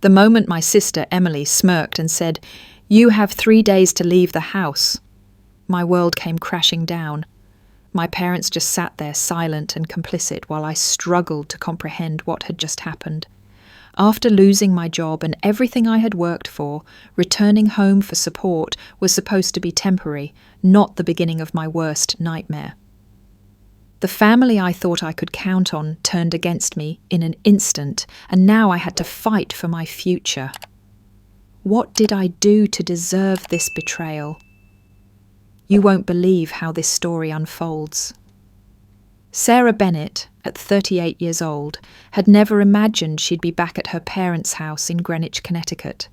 The moment my sister Emily smirked and said, "You have 3 days to leave the house," my world came crashing down. My parents just sat there silent and complicit while I struggled to comprehend what had just happened. After losing my job and everything I had worked for, returning home for support was supposed to be temporary, not the beginning of my worst nightmare. The family I thought I could count on turned against me in an instant, and now I had to fight for my future. What did I do to deserve this betrayal? You won't believe how this story unfolds. Sarah Bennett, at 38 years old, had never imagined she'd be back at her parents' house in Greenwich, Connecticut.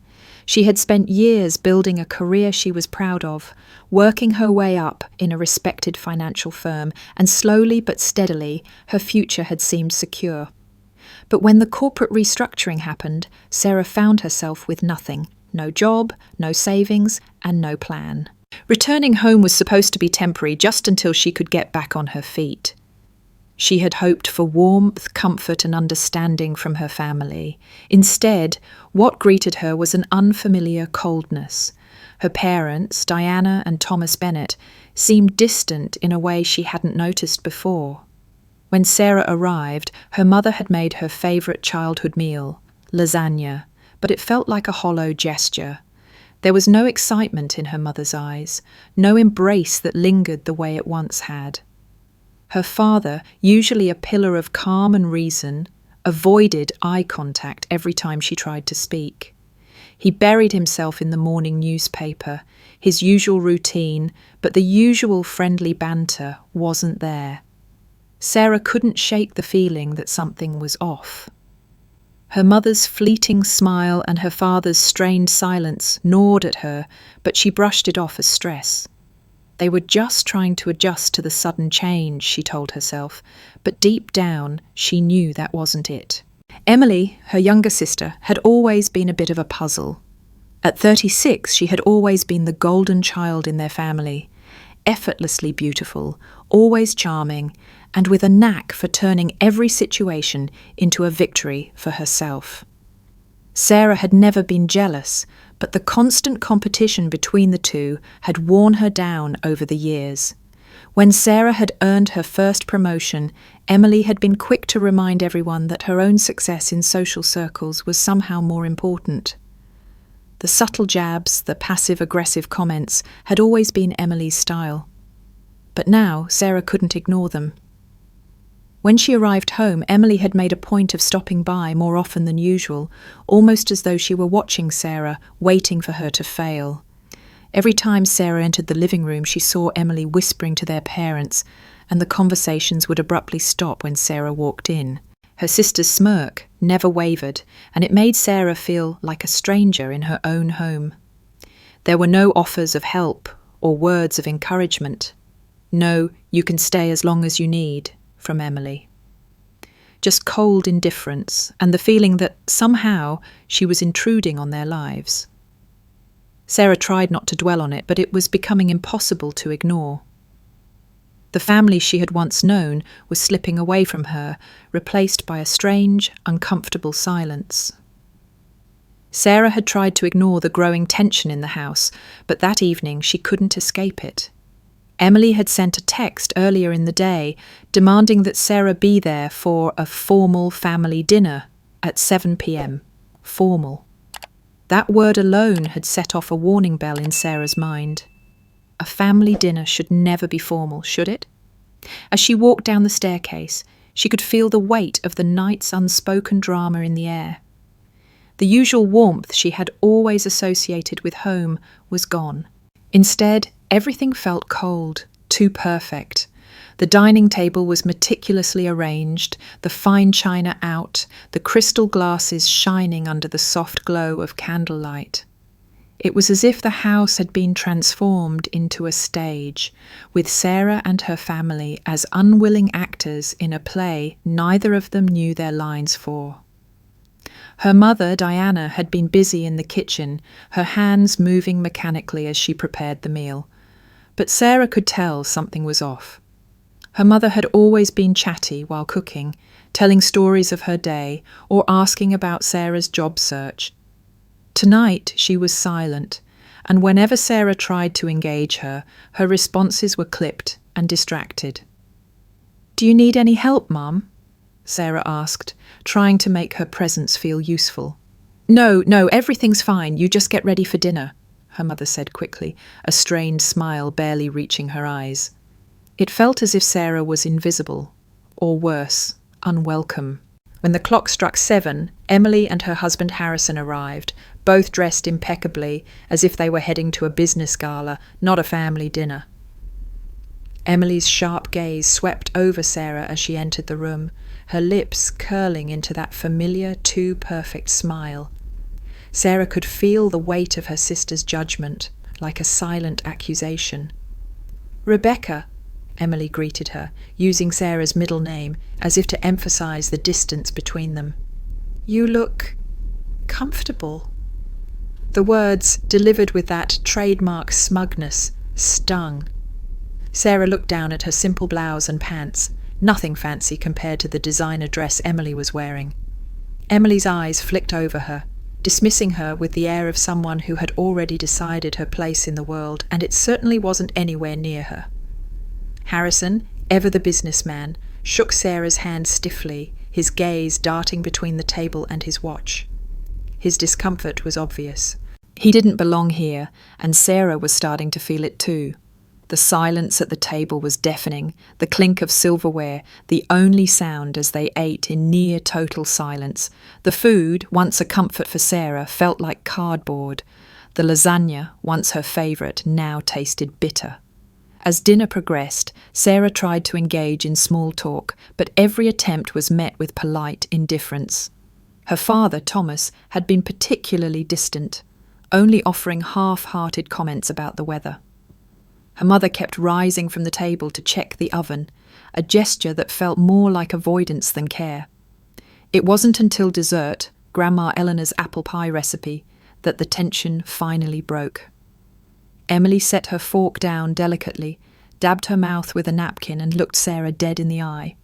She had spent years building a career she was proud of, working her way up in a respected financial firm, and slowly but steadily her future had seemed secure. But when the corporate restructuring happened, Sarah found herself with nothing. No job, no savings, and no plan. Returning home was supposed to be temporary just until she could get back on her feet. She had hoped for warmth, comfort, and understanding from her family. Instead, what greeted her was an unfamiliar coldness. Her parents, Diana and Thomas Bennett, seemed distant in a way she hadn't noticed before. When Sarah arrived, her mother had made her favourite childhood meal, lasagna, but it felt like a hollow gesture. There was no excitement in her mother's eyes, no embrace that lingered the way it once had. Her father, usually a pillar of calm and reason, avoided eye contact every time she tried to speak. He buried himself in the morning newspaper, his usual routine, but the usual friendly banter wasn't there. Sarah couldn't shake the feeling that something was off. Her mother's fleeting smile and her father's strained silence gnawed at her, but she brushed it off as stress. They were just trying to adjust to the sudden change, she told herself, but deep down she knew that wasn't it. Emily, her younger sister, had always been a bit of a puzzle. At 36, she had always been the golden child in their family, effortlessly beautiful, always charming, and with a knack for turning every situation into a victory for herself. Sarah had never been jealous, but the constant competition between the two had worn her down over the years. When Sarah had earned her first promotion, Emily had been quick to remind everyone that her own success in social circles was somehow more important. The subtle jabs, the passive-aggressive comments had always been Emily's style. But now Sarah couldn't ignore them. When she arrived home, Emily had made a point of stopping by more often than usual, almost as though she were watching Sarah, waiting for her to fail. Every time Sarah entered the living room, she saw Emily whispering to their parents, and the conversations would abruptly stop when Sarah walked in. Her sister's smirk never wavered, and it made Sarah feel like a stranger in her own home. There were no offers of help or words of encouragement. No, you can stay as long as you need, from Emily. Just cold indifference and the feeling that somehow she was intruding on their lives. Sarah tried not to dwell on it, but it was becoming impossible to ignore. The family she had once known was slipping away from her, replaced by a strange, uncomfortable silence. Sarah had tried to ignore the growing tension in the house, but that evening she couldn't escape it. Emily had sent a text earlier in the day demanding that Sarah be there for a formal family dinner at 7 p.m. Formal. That word alone had set off a warning bell in Sarah's mind. A family dinner should never be formal, should it? As she walked down the staircase, she could feel the weight of the night's unspoken drama in the air. The usual warmth she had always associated with home was gone. Instead, everything felt cold, too perfect. The dining table was meticulously arranged, the fine china out, the crystal glasses shining under the soft glow of candlelight. It was as if the house had been transformed into a stage, with Sarah and her family as unwilling actors in a play neither of them knew their lines for. Her mother, Diana, had been busy in the kitchen, her hands moving mechanically as she prepared the meal. But Sarah could tell something was off. Her mother had always been chatty while cooking, telling stories of her day or asking about Sarah's job search, Tonight she was silent, and whenever Sarah tried to engage her, her responses were clipped and distracted. "Do you need any help, Mum?" Sarah asked, trying to make her presence feel useful. No, everything's fine. You just get ready for dinner," her mother said quickly, a strained smile barely reaching her eyes. It felt as if Sarah was invisible, or worse, unwelcome. When the clock struck 7, Emily and her husband Harrison arrived, both dressed impeccably, as if they were heading to a business gala, not a family dinner. Emily's sharp gaze swept over Sarah as she entered the room, her lips curling into that familiar, too-perfect smile. Sarah could feel the weight of her sister's judgment, like a silent accusation. "Rebecca," Emily greeted her, using Sarah's middle name as if to emphasize the distance between them. "You look comfortable." The words, delivered with that trademark smugness, stung. Sarah looked down at her simple blouse and pants, nothing fancy compared to the designer dress Emily was wearing. Emily's eyes flicked over her, dismissing her with the air of someone who had already decided her place in the world, and it certainly wasn't anywhere near her. Harrison, ever the businessman, shook Sarah's hand stiffly, his gaze darting between the table and his watch. His discomfort was obvious. He didn't belong here, and Sarah was starting to feel it too. The silence at the table was deafening, the clink of silverware, the only sound as they ate in near total silence. The food, once a comfort for Sarah, felt like cardboard. The lasagna, once her favourite, now tasted bitter. As dinner progressed, Sarah tried to engage in small talk, but every attempt was met with polite indifference. Her father, Thomas, had been particularly distant, only offering half-hearted comments about the weather. Her mother kept rising from the table to check the oven, a gesture that felt more like avoidance than care. It wasn't until dessert, Grandma Eleanor's apple pie recipe, that the tension finally broke. Emily set her fork down delicately, dabbed her mouth with a napkin and looked Sarah dead in the eye.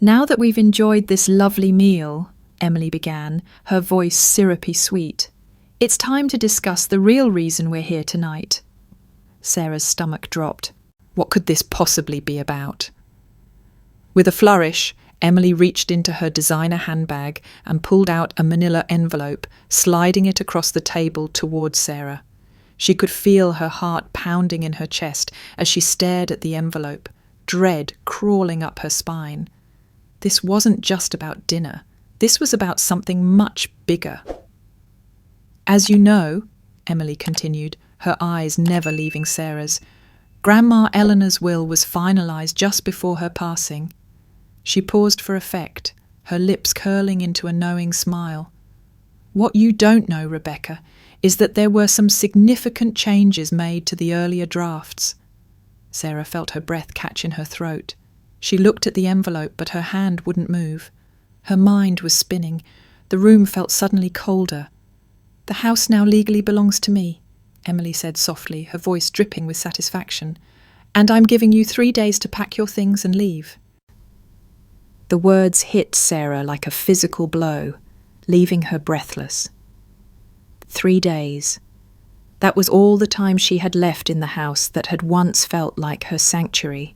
"Now that we've enjoyed this lovely meal," Emily began, her voice syrupy sweet, "it's time to discuss the real reason we're here tonight." Sarah's stomach dropped. What could this possibly be about? With a flourish, Emily reached into her designer handbag and pulled out a manila envelope, sliding it across the table towards Sarah. She could feel her heart pounding in her chest as she stared at the envelope, dread crawling up her spine. This wasn't just about dinner. This was about something much bigger. "As you know," Emily continued, her eyes never leaving Sarah's, "Grandma Eleanor's will was finalised just before her passing." She paused for effect, her lips curling into a knowing smile. "What you don't know, Rebecca, is that there were some significant changes made to the earlier drafts." Sarah felt her breath catch in her throat. She looked at the envelope, but her hand wouldn't move. Her mind was spinning. The room felt suddenly colder. "The house now legally belongs to me," Emily said softly, her voice dripping with satisfaction. "And I'm giving you 3 days to pack your things and leave." The words hit Sarah like a physical blow, leaving her breathless. 3 days. That was all the time she had left in the house that had once felt like her sanctuary.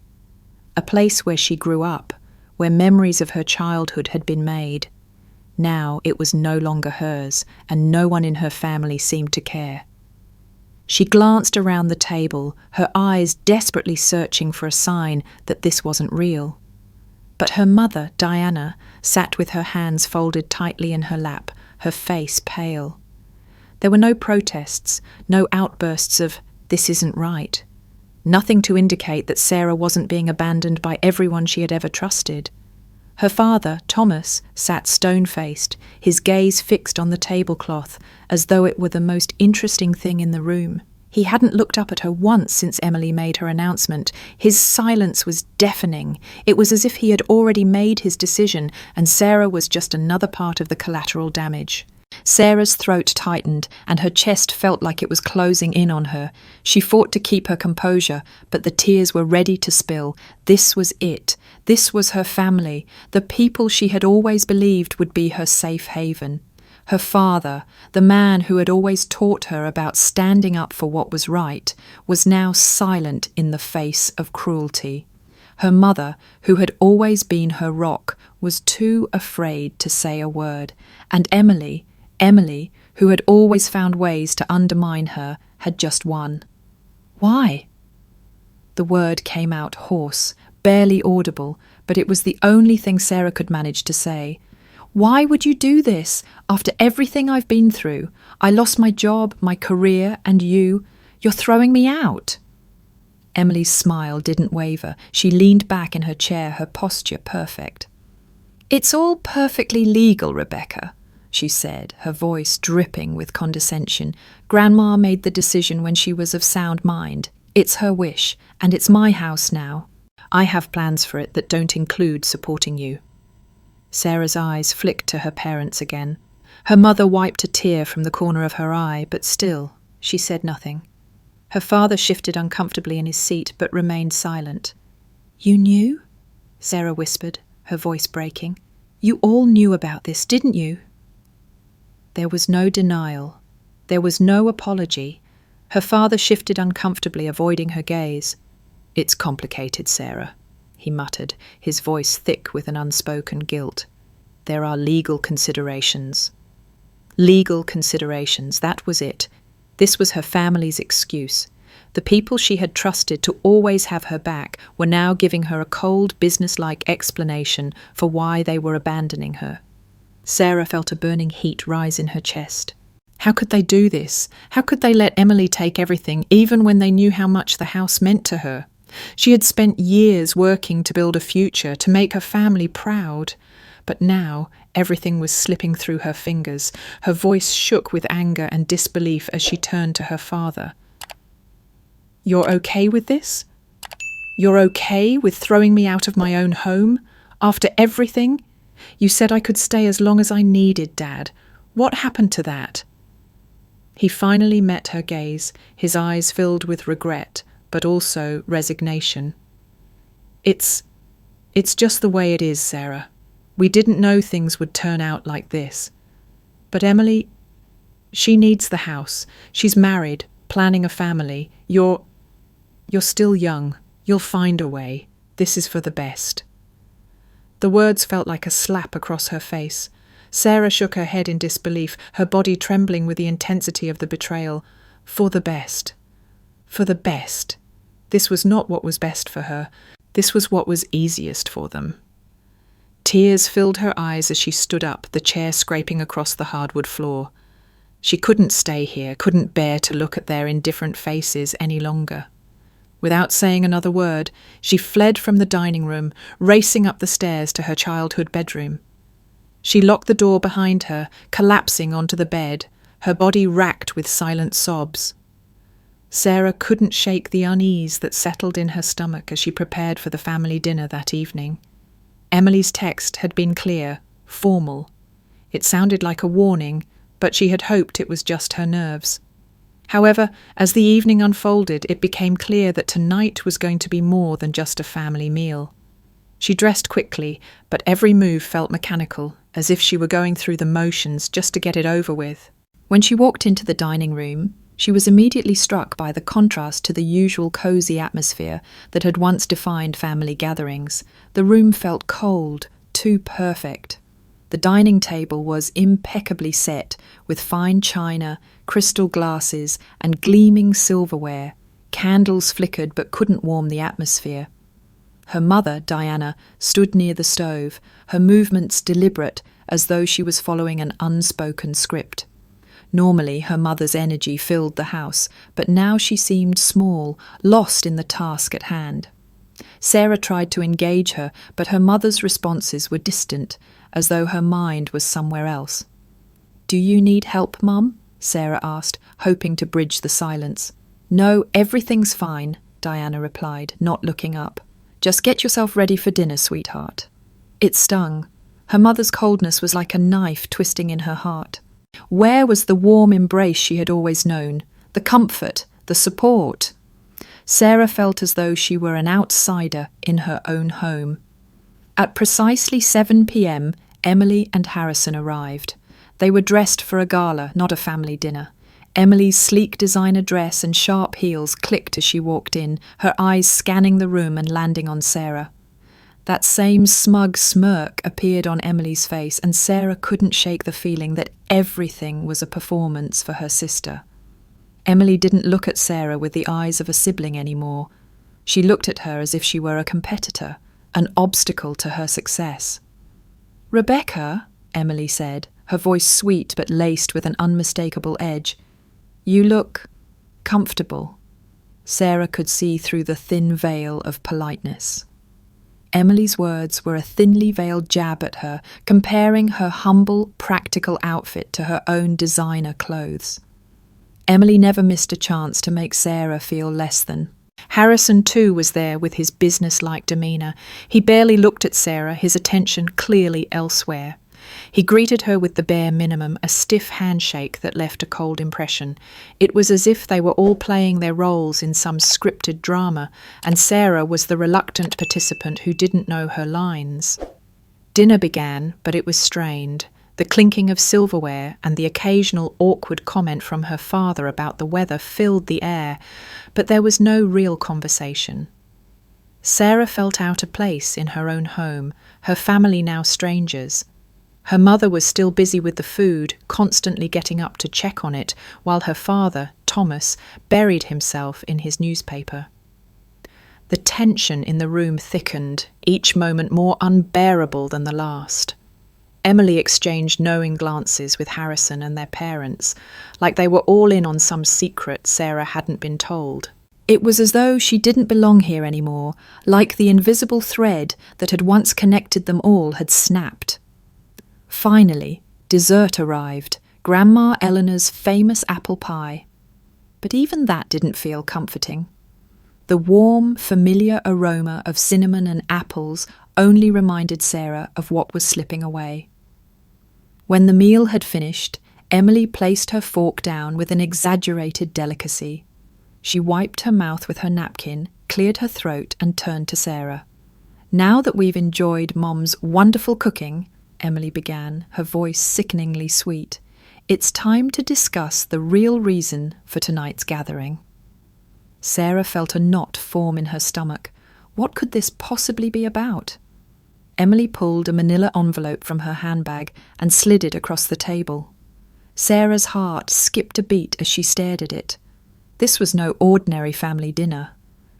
A place where she grew up, where memories of her childhood had been made. Now it was no longer hers, and no one in her family seemed to care. She glanced around the table, her eyes desperately searching for a sign that this wasn't real. But her mother, Diana, sat with her hands folded tightly in her lap, her face pale. There were no protests, no outbursts of, "This isn't right." Nothing to indicate that Sarah wasn't being abandoned by everyone she had ever trusted. Her father, Thomas, sat stone-faced, his gaze fixed on the tablecloth, as though it were the most interesting thing in the room. He hadn't looked up at her once since Emily made her announcement. His silence was deafening. It was as if he had already made his decision, and Sarah was just another part of the collateral damage. Sarah's throat tightened, and her chest felt like it was closing in on her. She fought to keep her composure, but the tears were ready to spill. This was it. This was her family, the people she had always believed would be her safe haven. Her father, the man who had always taught her about standing up for what was right, was now silent in the face of cruelty. Her mother, who had always been her rock, was too afraid to say a word, and Emily, who had always found ways to undermine her, had just won. Why? The word came out hoarse, barely audible, but it was the only thing Sarah could manage to say. Why would you do this? After everything I've been through, I lost my job, my career, and you're throwing me out. Emily's smile didn't waver. She leaned back in her chair, her posture perfect. It's all perfectly legal, Rebecca, she said, her voice dripping with condescension. Grandma made the decision when she was of sound mind. It's her wish, and it's my house now. I have plans for it that don't include supporting you. Sarah's eyes flicked to her parents again. Her mother wiped a tear from the corner of her eye, but still, she said nothing. Her father shifted uncomfortably in his seat, but remained silent. You knew? Sarah whispered, her voice breaking. You all knew about this, didn't you? There was no denial. There was no apology. Her father shifted uncomfortably, avoiding her gaze. It's complicated, Sarah, he muttered, his voice thick with an unspoken guilt. There are legal considerations. Legal considerations, that was it. This was her family's excuse. The people she had trusted to always have her back were now giving her a cold, businesslike explanation for why they were abandoning her. Sarah felt a burning heat rise in her chest. How could they do this? How could they let Emily take everything, even when they knew how much the house meant to her? She had spent years working to build a future, to make her family proud. But now everything was slipping through her fingers. Her voice shook with anger and disbelief as she turned to her father. You're okay with this? You're okay with throwing me out of my own home? After everything? You said I could stay as long as I needed, Dad. What happened to that? He finally met her gaze, his eyes filled with regret, but also resignation. It's just the way it is, Sarah. We didn't know things would turn out like this. But Emily, she needs the house. She's married, planning a family. You're still young. You'll find a way. This is for the best. The words felt like a slap across her face. Sarah shook her head in disbelief, her body trembling with the intensity of the betrayal. For the best. For the best. This was not what was best for her. This was what was easiest for them. Tears filled her eyes as she stood up, the chair scraping across the hardwood floor. She couldn't stay here, couldn't bear to look at their indifferent faces any longer. Without saying another word, she fled from the dining room, racing up the stairs to her childhood bedroom. She locked the door behind her, collapsing onto the bed, her body racked with silent sobs. Sarah couldn't shake the unease that settled in her stomach as she prepared for the family dinner that evening. Emily's text had been clear, formal. It sounded like a warning, but she had hoped it was just her nerves. However, as the evening unfolded, it became clear that tonight was going to be more than just a family meal. She dressed quickly, but every move felt mechanical, as if she were going through the motions just to get it over with. When she walked into the dining room, she was immediately struck by the contrast to the usual cosy atmosphere that had once defined family gatherings. The room felt cold, too perfect. The dining table was impeccably set, with fine china, crystal glasses, and gleaming silverware. Candles flickered but couldn't warm the atmosphere. Her mother, Diana, stood near the stove, her movements deliberate, as though she was following an unspoken script. Normally, her mother's energy filled the house, but now she seemed small, lost in the task at hand. Sarah tried to engage her, but her mother's responses were distant, as though her mind was somewhere else. "Do you need help, Mum?" Sarah asked, hoping to bridge the silence. "No, everything's fine," Diana replied, not looking up. "Just get yourself ready for dinner, sweetheart." It stung. Her mother's coldness was like a knife twisting in her heart. Where was the warm embrace she had always known? The comfort, the support? Sarah felt as though she were an outsider in her own home. At precisely 7 p.m, Emily and Harrison arrived. They were dressed for a gala, not a family dinner. Emily's sleek designer dress and sharp heels clicked as she walked in, her eyes scanning the room and landing on Sarah. That same smug smirk appeared on Emily's face, and Sarah couldn't shake the feeling that everything was a performance for her sister. Emily didn't look at Sarah with the eyes of a sibling anymore. She looked at her as if she were a competitor, an obstacle to her success. "Rebecca," Emily said, her voice sweet but laced with an unmistakable edge, "you look comfortable." Sarah could see through the thin veil of politeness. Emily's words were a thinly veiled jab at her, comparing her humble, practical outfit to her own designer clothes. Emily never missed a chance to make Sarah feel less than. Harrison, too, was there with his business-like demeanour. He barely looked at Sarah, his attention clearly elsewhere. He greeted her with the bare minimum, a stiff handshake that left a cold impression. It was as if they were all playing their roles in some scripted drama, and Sarah was the reluctant participant who didn't know her lines. Dinner began, but it was strained. The clinking of silverware and the occasional awkward comment from her father about the weather filled the air, but there was no real conversation. Sarah felt out of place in her own home, her family now strangers. Her mother was still busy with the food, constantly getting up to check on it, while her father, Thomas, buried himself in his newspaper. The tension in the room thickened, each moment more unbearable than the last. Emily exchanged knowing glances with Harrison and their parents, like they were all in on some secret Sarah hadn't been told. It was as though she didn't belong here anymore, like the invisible thread that had once connected them all had snapped. Finally, dessert arrived, Grandma Eleanor's famous apple pie. But even that didn't feel comforting. The warm, familiar aroma of cinnamon and apples only reminded Sarah of what was slipping away. When the meal had finished, Emily placed her fork down with an exaggerated delicacy. She wiped her mouth with her napkin, cleared her throat, and turned to Sarah. "Now that we've enjoyed Mom's wonderful cooking," Emily began, her voice sickeningly sweet, "it's time to discuss the real reason for tonight's gathering." Sarah felt a knot form in her stomach. What could this possibly be about? Emily pulled a manila envelope from her handbag and slid it across the table. Sarah's heart skipped a beat as she stared at it. This was no ordinary family dinner.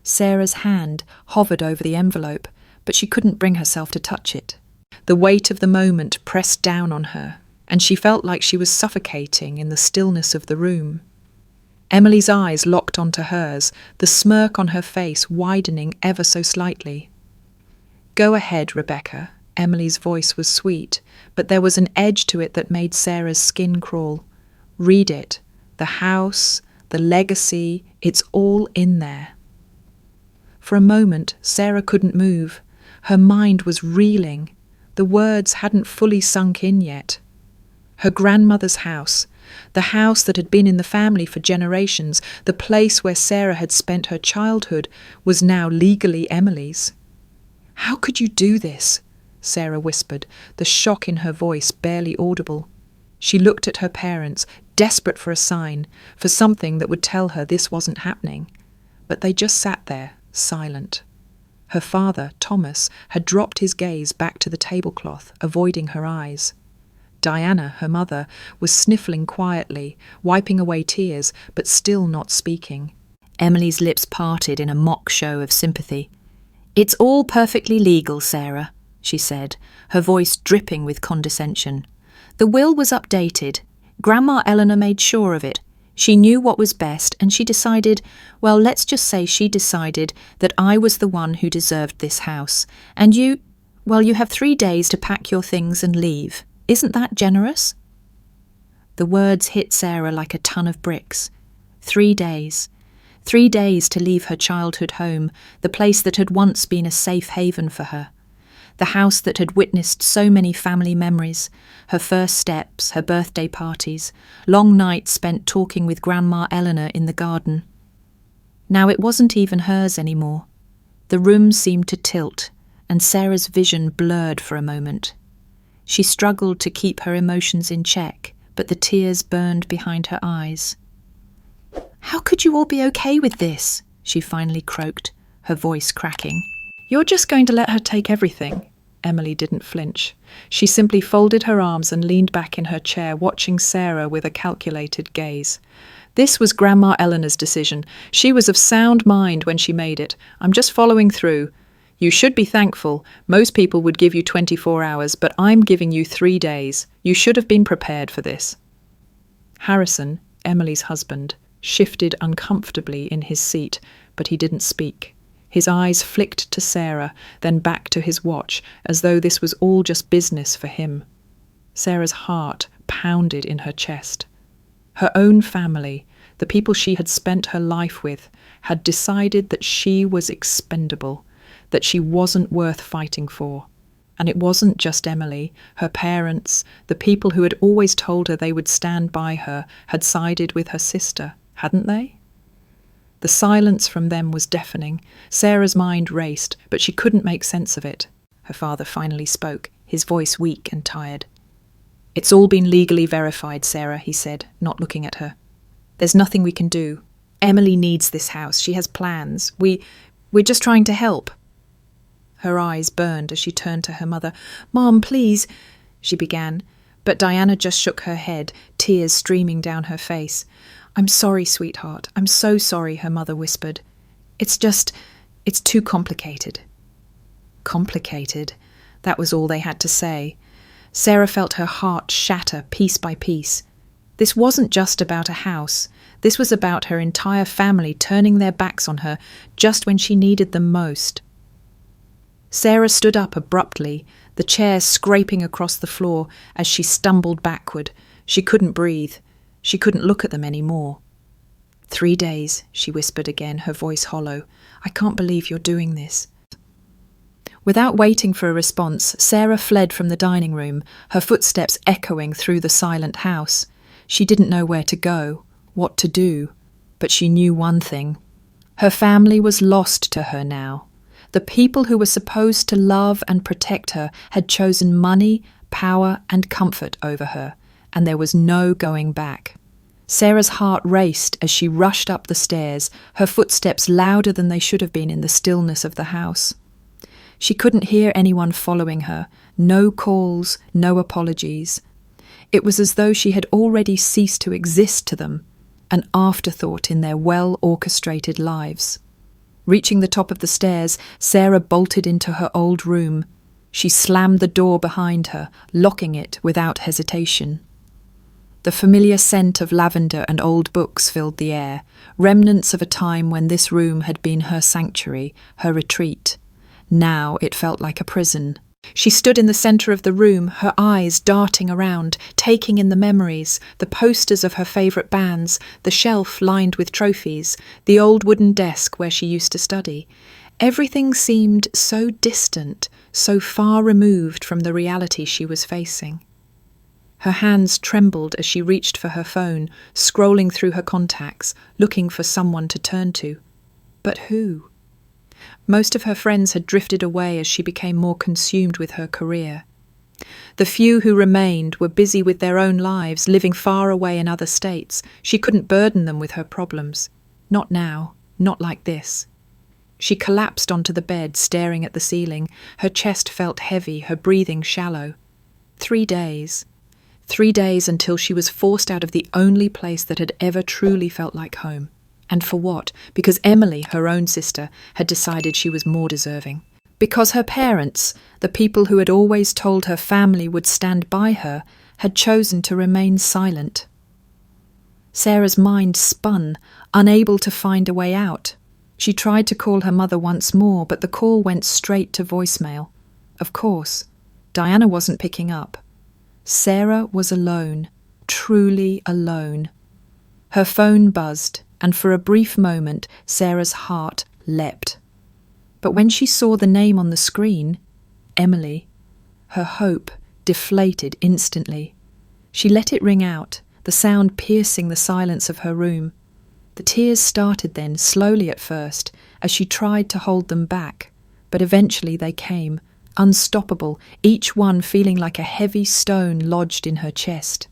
Sarah's hand hovered over the envelope, but she couldn't bring herself to touch it. The weight of the moment pressed down on her, and she felt like she was suffocating in the stillness of the room. Emily's eyes locked onto hers, the smirk on her face widening ever so slightly. "Go ahead, Rebecca." Emily's voice was sweet, but there was an edge to it that made Sarah's skin crawl. "Read it. The house, the legacy, it's all in there." For a moment, Sarah couldn't move. Her mind was reeling. The words hadn't fully sunk in yet. Her grandmother's house, the house that had been in the family for generations, the place where Sarah had spent her childhood, was now legally Emily's. "How could you do this?" Sarah whispered, the shock in her voice barely audible. She looked at her parents, desperate for a sign, for something that would tell her this wasn't happening. But they just sat there, silent. Her father, Thomas, had dropped his gaze back to the tablecloth, avoiding her eyes. Diana, her mother, was sniffling quietly, wiping away tears, but still not speaking. Emily's lips parted in a mock show of sympathy. "It's all perfectly legal, Sarah," she said, her voice dripping with condescension. "The will was updated. Grandma Eleanor made sure of it. She knew what was best, and she decided, well, let's just say she decided that I was the one who deserved this house. And you have 3 days to pack your things and leave. Isn't that generous?" The words hit Sarah like a ton of bricks. 3 days. 3 days to leave her childhood home, the place that had once been a safe haven for her. The house that had witnessed so many family memories, her first steps, her birthday parties, long nights spent talking with Grandma Eleanor in the garden. Now it wasn't even hers anymore. The room seemed to tilt, and Sarah's vision blurred for a moment. She struggled to keep her emotions in check. but the tears burned behind her eyes. "How could you all be okay with this?" she finally croaked, her voice cracking. "You're just going to let her take everything?" Emily didn't flinch. She simply folded her arms and leaned back in her chair, watching Sarah with a calculated gaze. This was Grandma Eleanor's decision. She was of sound mind when she made it. "I'm just following through. You should be thankful. Most people would give you 24 hours, but I'm giving you 3 days. You should have been prepared for this." Harrison, Emily's husband, shifted uncomfortably in his seat, but he didn't speak. His eyes flicked to Sarah, then back to his watch, as though this was all just business for him. Sarah's heart pounded in her chest. Her own family, the people she had spent her life with, had decided that she was expendable, that she wasn't worth fighting for. And it wasn't just Emily. Her parents, the people who had always told her they would stand by her, had sided with her sister, hadn't they? The silence from them was deafening. Sarah's mind raced, but she couldn't make sense of it. Her father finally spoke, his voice weak and tired. "It's all been legally verified, Sarah," he said, not looking at her. "There's nothing we can do. Emily needs this house. She has plans. We're just trying to help." Her eyes burned as she turned to her mother. "Mom, please," she began, but Diana just shook her head, tears streaming down her face. "I'm sorry, sweetheart. I'm so sorry," her mother whispered. It's too complicated." Complicated? That was all they had to say. Sarah felt her heart shatter piece by piece. This wasn't just about a house. This was about her entire family turning their backs on her just when she needed them most. Sarah stood up abruptly, the chair scraping across the floor as she stumbled backward. She couldn't breathe. She couldn't look at them anymore. 3 days, she whispered again, her voice hollow. "I can't believe you're doing this." Without waiting for a response, Sarah fled from the dining room, her footsteps echoing through the silent house. She didn't know where to go, what to do, but she knew one thing. Her family was lost to her now. The people who were supposed to love and protect her had chosen money, power, and comfort over her, and there was no going back. Sarah's heart raced as she rushed up the stairs, her footsteps louder than they should have been in the stillness of the house. She couldn't hear anyone following her, no calls, no apologies. It was as though she had already ceased to exist to them, an afterthought in their well-orchestrated lives. Reaching the top of the stairs, Sarah bolted into her old room. She slammed the door behind her, locking it without hesitation. The familiar scent of lavender and old books filled the air, remnants of a time when this room had been her sanctuary, her retreat. Now it felt like a prison. She stood in the centre of the room, her eyes darting around, taking in the memories, the posters of her favourite bands, the shelf lined with trophies, the old wooden desk where she used to study. Everything seemed so distant, so far removed from the reality she was facing. Her hands trembled as she reached for her phone, scrolling through her contacts, looking for someone to turn to. But who? Most of her friends had drifted away as she became more consumed with her career. The few who remained were busy with their own lives, living far away in other states. She couldn't burden them with her problems. Not now, not like this. She collapsed onto the bed, staring at the ceiling. Her chest felt heavy, her breathing shallow. 3 days. 3 days until she was forced out of the only place that had ever truly felt like home. And for what? Because Emily, her own sister, had decided she was more deserving. Because her parents, the people who had always told her family would stand by her, had chosen to remain silent. Sarah's mind spun, unable to find a way out. She tried to call her mother once more, but the call went straight to voicemail. Of course, Diana wasn't picking up. Sarah was alone, truly alone. Her phone buzzed, and for a brief moment Sarah's heart leapt. But when she saw the name on the screen, Emily, her hope deflated instantly. She let it ring out, the sound piercing the silence of her room. The tears started then, slowly at first, as she tried to hold them back, but eventually they came, unstoppable, each one feeling like a heavy stone lodged in her chest.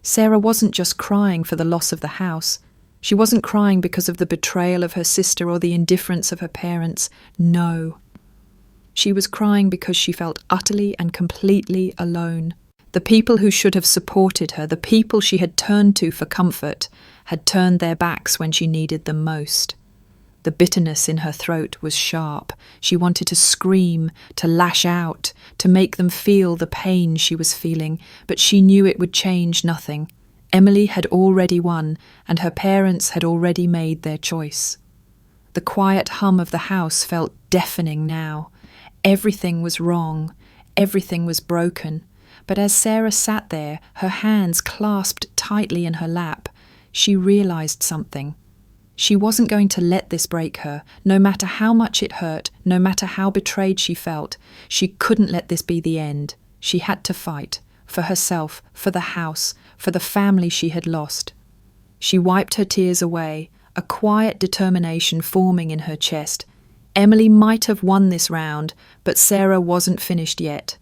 Sarah wasn't just crying for the loss of the house. She wasn't crying because of the betrayal of her sister or the indifference of her parents. No. She was crying because she felt utterly and completely alone. The people who should have supported her, the people she had turned to for comfort, had turned their backs when she needed them most. The bitterness in her throat was sharp. She wanted to scream, to lash out, to make them feel the pain she was feeling, but she knew it would change nothing. Emily had already won, and her parents had already made their choice. The quiet hum of the house felt deafening now. Everything was wrong. Everything was broken. But as Sarah sat there, her hands clasped tightly in her lap, she realized something. She wasn't going to let this break her, no matter how much it hurt, no matter how betrayed she felt. She couldn't let this be the end. She had to fight, for herself, for the house, for the family she had lost. She wiped her tears away, a quiet determination forming in her chest. Emily might have won this round, but Sarah wasn't finished yet.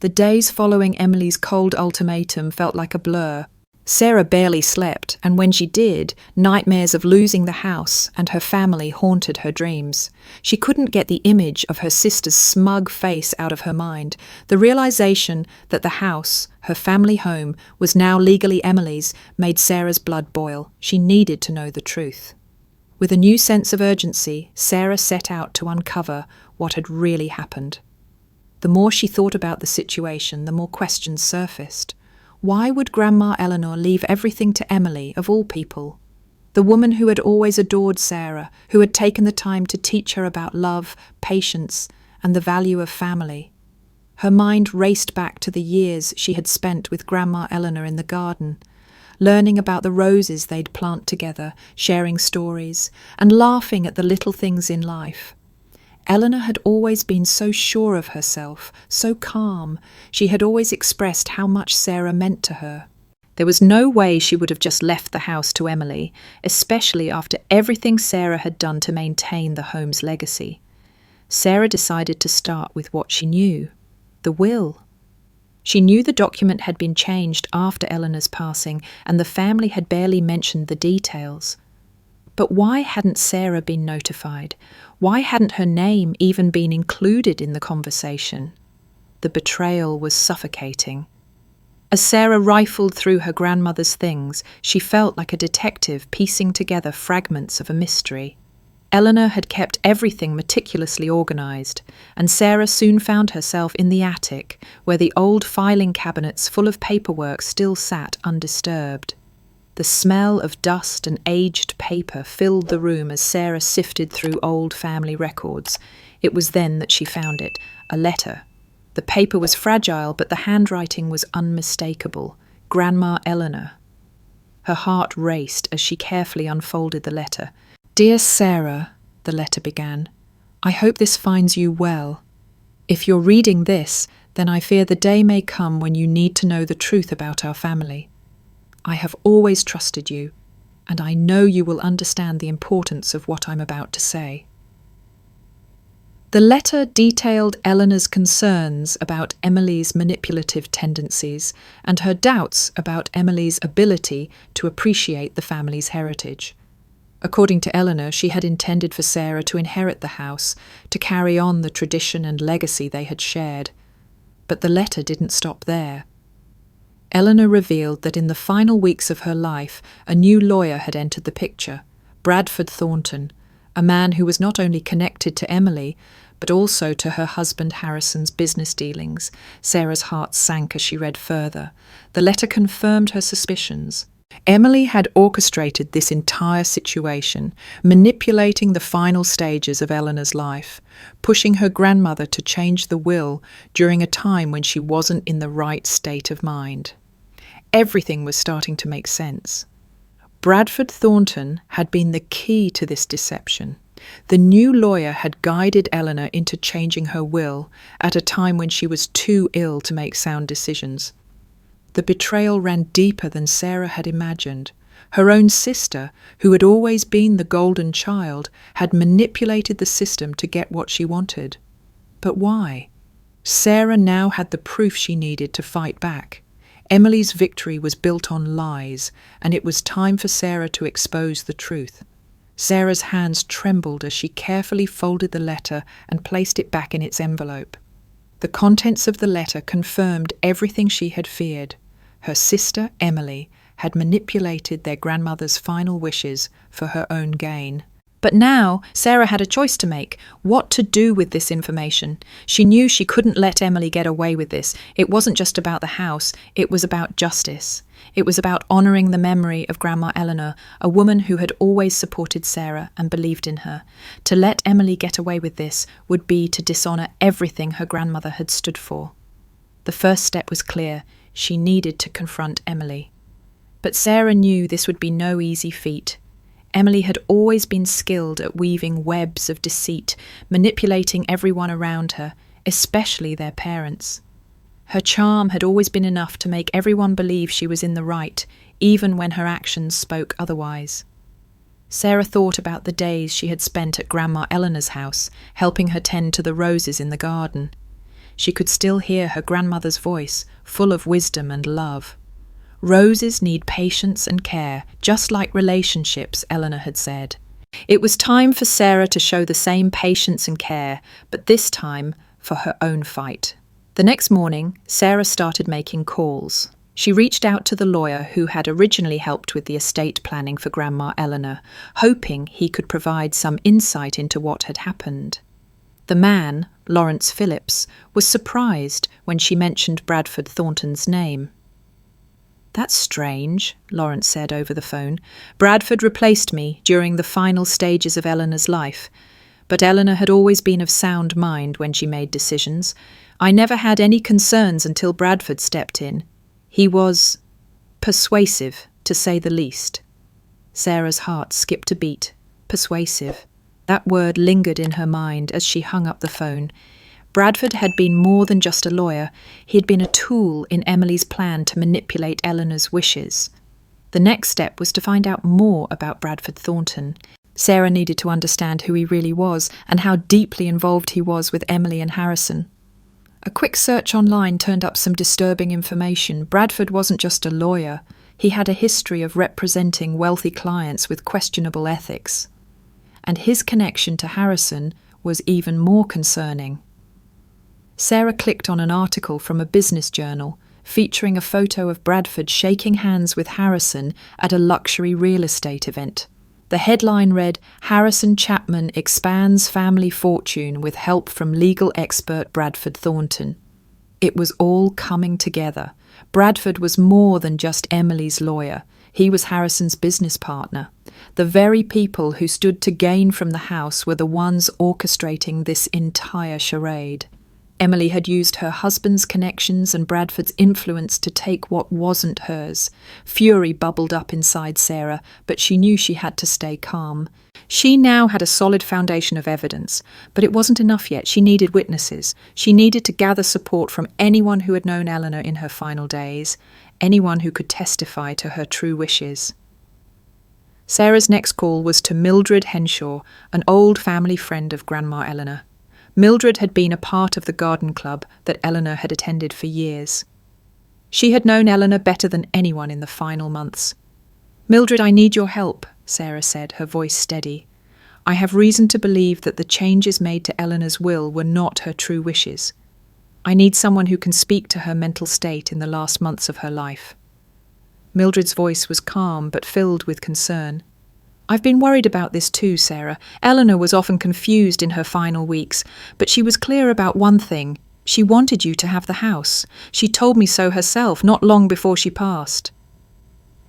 The days following Emily's cold ultimatum felt like a blur. Sarah barely slept, and when she did, nightmares of losing the house and her family haunted her dreams. She couldn't get the image of her sister's smug face out of her mind. The realization that the house, her family home, was now legally Emily's made Sarah's blood boil. She needed to know the truth. With a new sense of urgency, Sarah set out to uncover what had really happened. The more she thought about the situation, the more questions surfaced. Why would Grandma Eleanor leave everything to Emily, of all people? The woman who had always adored Sarah, who had taken the time to teach her about love, patience, and the value of family. Her mind raced back to the years she had spent with Grandma Eleanor in the garden, learning about the roses they'd plant together, sharing stories, and laughing at the little things in life. Eleanor had always been so sure of herself, so calm. She had always expressed how much Sarah meant to her. There was no way she would have just left the house to Emily, especially after everything Sarah had done to maintain the home's legacy. Sarah decided to start with what she knew, the will. She knew the document had been changed after Eleanor's passing, and the family had barely mentioned the details. But why hadn't Sarah been notified? Why hadn't her name even been included in the conversation? The betrayal was suffocating. As Sarah rifled through her grandmother's things, she felt like a detective piecing together fragments of a mystery. Eleanor had kept everything meticulously organized, and Sarah soon found herself in the attic, where the old filing cabinets full of paperwork still sat undisturbed. The smell of dust and aged paper filled the room as Sarah sifted through old family records. It was then that she found it, a letter. The paper was fragile, but the handwriting was unmistakable. Grandma Eleanor. Her heart raced as she carefully unfolded the letter. "Dear Sarah," the letter began, "I hope this finds you well. If you're reading this, then I fear the day may come when you need to know the truth about our family. I have always trusted you, and I know you will understand the importance of what I'm about to say." The letter detailed Eleanor's concerns about Emily's manipulative tendencies and her doubts about Emily's ability to appreciate the family's heritage. According to Eleanor, she had intended for Sarah to inherit the house, to carry on the tradition and legacy they had shared. But the letter didn't stop there. Eleanor revealed that in the final weeks of her life, a new lawyer had entered the picture, Bradford Thornton, a man who was not only connected to Emily, but also to her husband Harrison's business dealings. Sarah's heart sank as she read further. The letter confirmed her suspicions. Emily had orchestrated this entire situation, manipulating the final stages of Eleanor's life, pushing her grandmother to change the will during a time when she wasn't in the right state of mind. Everything was starting to make sense. Bradford Thornton had been the key to this deception. The new lawyer had guided Eleanor into changing her will at a time when she was too ill to make sound decisions. The betrayal ran deeper than Sarah had imagined. Her own sister, who had always been the golden child, had manipulated the system to get what she wanted. But why? Sarah now had the proof she needed to fight back. Emily's victory was built on lies, and it was time for Sarah to expose the truth. Sarah's hands trembled as she carefully folded the letter and placed it back in its envelope. The contents of the letter confirmed everything she had feared. Her sister, Emily, had manipulated their grandmother's final wishes for her own gain. But now Sarah had a choice to make, what to do with this information. She knew she couldn't let Emily get away with this. It wasn't just about the house, it was about justice. It was about honouring the memory of Grandma Eleanor, a woman who had always supported Sarah and believed in her. To let Emily get away with this would be to dishonour everything her grandmother had stood for. The first step was clear. She needed to confront Emily. But Sarah knew this would be no easy feat. Emily had always been skilled at weaving webs of deceit, manipulating everyone around her, especially their parents. Her charm had always been enough to make everyone believe she was in the right, even when her actions spoke otherwise. Sarah thought about the days she had spent at Grandma Eleanor's house, helping her tend to the roses in the garden. She could still hear her grandmother's voice, full of wisdom and love. Roses need patience and care, just like relationships, Eleanor had said. It was time for Sarah to show the same patience and care, but this time for her own fight. The next morning, Sarah started making calls. She reached out to the lawyer who had originally helped with the estate planning for Grandma Eleanor, hoping he could provide some insight into what had happened. The man, Lawrence Phillips, was surprised when she mentioned Bradford Thornton's name. "That's strange," Lawrence said over the phone. "Bradford replaced me during the final stages of Eleanor's life, but Eleanor had always been of sound mind when she made decisions. I never had any concerns until Bradford stepped in. He was persuasive, to say the least." Sarah's heart skipped a beat. Persuasive. That word lingered in her mind as she hung up the phone. Bradford had been more than just a lawyer. He had been a tool in Emily's plan to manipulate Eleanor's wishes. The next step was to find out more about Bradford Thornton. Sarah needed to understand who he really was and how deeply involved he was with Emily and Harrison. A quick search online turned up some disturbing information. Bradford wasn't just a lawyer. He had a history of representing wealthy clients with questionable ethics. And his connection to Harrison was even more concerning. Sarah clicked on an article from a business journal featuring a photo of Bradford shaking hands with Harrison at a luxury real estate event. The headline read, "Harrison Chapman expands family fortune with help from legal expert Bradford Thornton." It was all coming together. Bradford was more than just Emily's lawyer. He was Harrison's business partner. The very people who stood to gain from the house were the ones orchestrating this entire charade. Emily had used her husband's connections and Bradford's influence to take what wasn't hers. Fury bubbled up inside Sarah, but she knew she had to stay calm. She now had a solid foundation of evidence, but it wasn't enough yet. She needed witnesses. She needed to gather support from anyone who had known Eleanor in her final days, anyone who could testify to her true wishes. Sarah's next call was to Mildred Henshaw, an old family friend of Grandma Eleanor. Mildred had been a part of the garden club that Eleanor had attended for years. She had known Eleanor better than anyone in the final months. "Mildred, I need your help," Sarah said, her voice steady. "I have reason to believe that the changes made to Eleanor's will were not her true wishes. I need someone who can speak to her mental state in the last months of her life." Mildred's voice was calm but filled with concern. "I've been worried about this too, Sarah. Eleanor was often confused in her final weeks, but she was clear about one thing. She wanted you to have the house. She told me so herself, not long before she passed."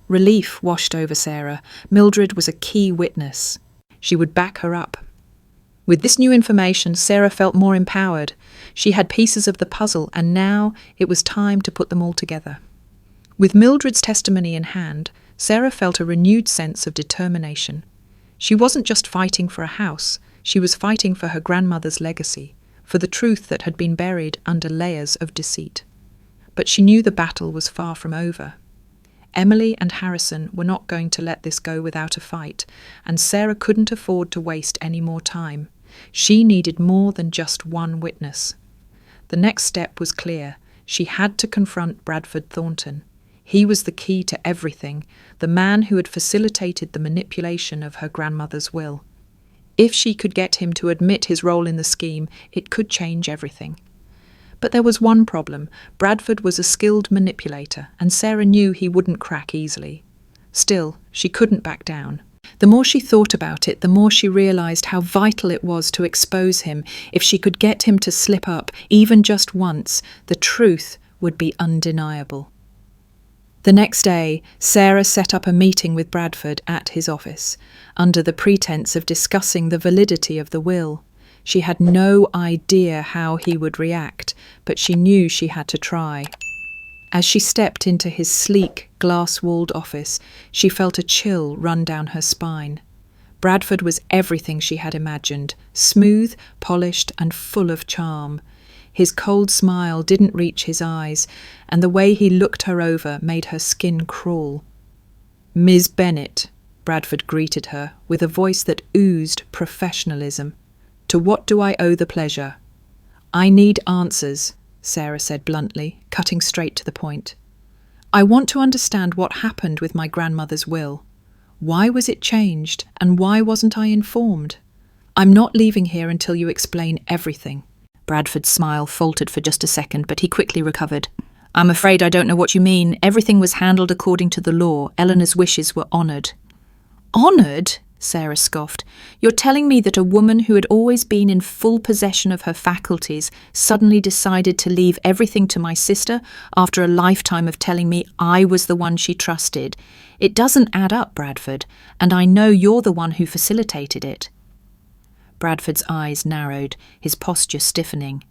Relief washed over Sarah. Mildred was a key witness. She would back her up. With this new information, Sarah felt more empowered. She had pieces of the puzzle, and now it was time to put them all together. With Mildred's testimony in hand, Sarah felt a renewed sense of determination. She wasn't just fighting for a house, she was fighting for her grandmother's legacy, for the truth that had been buried under layers of deceit. But she knew the battle was far from over. Emily and Harrison were not going to let this go without a fight, and Sarah couldn't afford to waste any more time. She needed more than just one witness. The next step was clear. She had to confront Bradford Thornton. He was the key to everything, the man who had facilitated the manipulation of her grandmother's will. If she could get him to admit his role in the scheme, it could change everything. But there was one problem. Bradford was a skilled manipulator, and Sarah knew he wouldn't crack easily. Still, she couldn't back down. The more she thought about it, the more she realised how vital it was to expose him. If she could get him to slip up, even just once, the truth would be undeniable. The next day, Sarah set up a meeting with Bradford at his office, under the pretense of discussing the validity of the will. She had no idea how he would react, but she knew she had to try. As she stepped into his sleek, glass-walled office, she felt a chill run down her spine. Bradford was everything she had imagined, smooth, polished, and full of charm. His cold smile didn't reach his eyes, and the way he looked her over made her skin crawl. "Ms. Bennet," Bradford greeted her, with a voice that oozed professionalism. "To what do I owe the pleasure?" "I need answers," Sarah said bluntly, cutting straight to the point. "I want to understand what happened with my grandmother's will. Why was it changed, and why wasn't I informed? I'm not leaving here until you explain everything." Bradford's smile faltered for just a second, but he quickly recovered. "I'm afraid I don't know what you mean. Everything was handled according to the law. Eleanor's wishes were honoured." "Honoured?" Sarah scoffed. "You're telling me that a woman who had always been in full possession of her faculties suddenly decided to leave everything to my sister after a lifetime of telling me I was the one she trusted? It doesn't add up, Bradford, and I know you're the one who facilitated it." Bradford's eyes narrowed, his posture stiffening.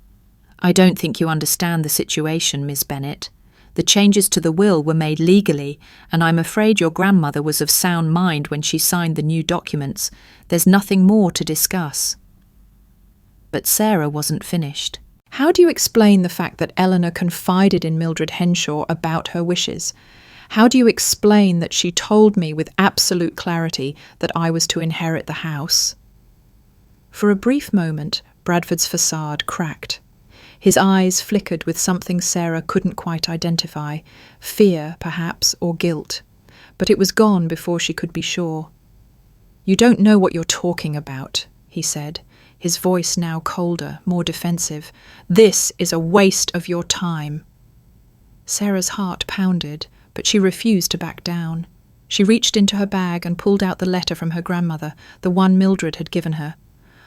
"I don't think you understand the situation, Miss Bennet. The changes to the will were made legally, and I'm afraid your grandmother was of sound mind when she signed the new documents. There's nothing more to discuss." But Sarah wasn't finished. "How do you explain the fact that Eleanor confided in Mildred Henshaw about her wishes? How do you explain that she told me with absolute clarity that I was to inherit the house?" For a brief moment, Bradford's facade cracked. His eyes flickered with something Sarah couldn't quite identify, fear, perhaps, or guilt. But it was gone before she could be sure. "You don't know what you're talking about," he said, his voice now colder, more defensive. "This is a waste of your time." Sarah's heart pounded, but she refused to back down. She reached into her bag and pulled out the letter from her grandmother, the one Mildred had given her.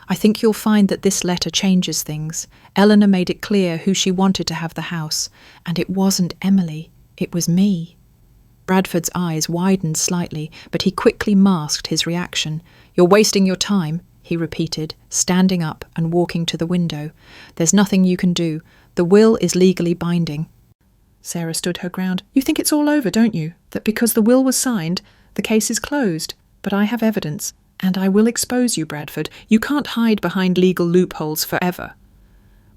"I think you'll find that this letter changes things. Eleanor made it clear who she wanted to have the house, and it wasn't Emily, it was me." Bradford's eyes widened slightly, but he quickly masked his reaction. "You're wasting your time," he repeated, standing up and walking to the window. "There's nothing you can do. The will is legally binding." Sarah stood her ground. "You think it's all over, don't you? That because the will was signed, the case is closed. But I have evidence. And I will expose you, Bradford. You can't hide behind legal loopholes forever."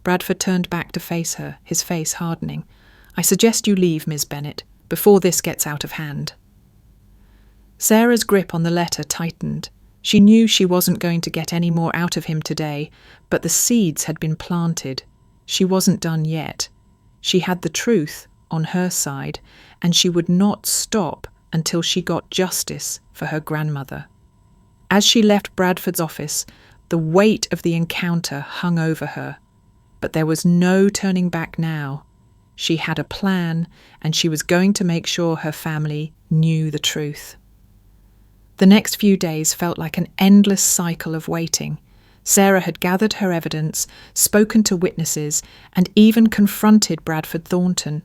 Bradford turned back to face her, his face hardening. "I suggest you leave, Miss Bennet, before this gets out of hand." Sarah's grip on the letter tightened. She knew she wasn't going to get any more out of him today, but the seeds had been planted. She wasn't done yet. She had the truth on her side, and she would not stop until she got justice for her grandmother. As she left Bradford's office, the weight of the encounter hung over her. But there was no turning back now. She had a plan, and she was going to make sure her family knew the truth. The next few days felt like an endless cycle of waiting. Sarah had gathered her evidence, spoken to witnesses, and even confronted Bradford Thornton.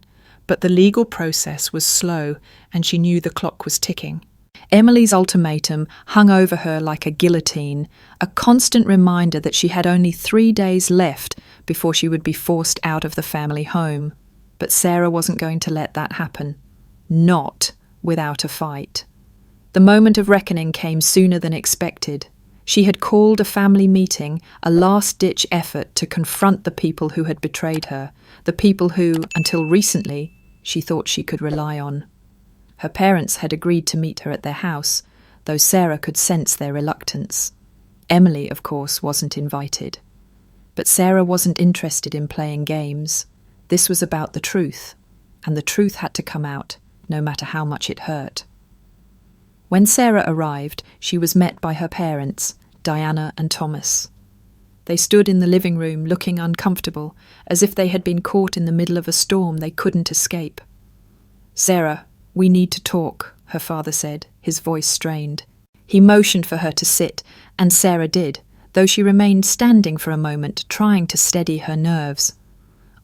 But the legal process was slow, and she knew the clock was ticking. Emily's ultimatum hung over her like a guillotine, a constant reminder that she had only 3 days left before she would be forced out of the family home. But Sarah wasn't going to let that happen. Not without a fight. The moment of reckoning came sooner than expected. She had called a family meeting, a last-ditch effort to confront the people who had betrayed her, the people who, until recently, she thought she could rely on. Her parents had agreed to meet her at their house, though Sarah could sense their reluctance. Emily, of course, wasn't invited. But Sarah wasn't interested in playing games. This was about the truth, and the truth had to come out, no matter how much it hurt. When Sarah arrived, she was met by her parents, Diana and Thomas. They stood in the living room looking uncomfortable, as if they had been caught in the middle of a storm they couldn't escape. "Sarah, we need to talk," her father said, his voice strained. He motioned for her to sit, and Sarah did, though she remained standing for a moment, trying to steady her nerves.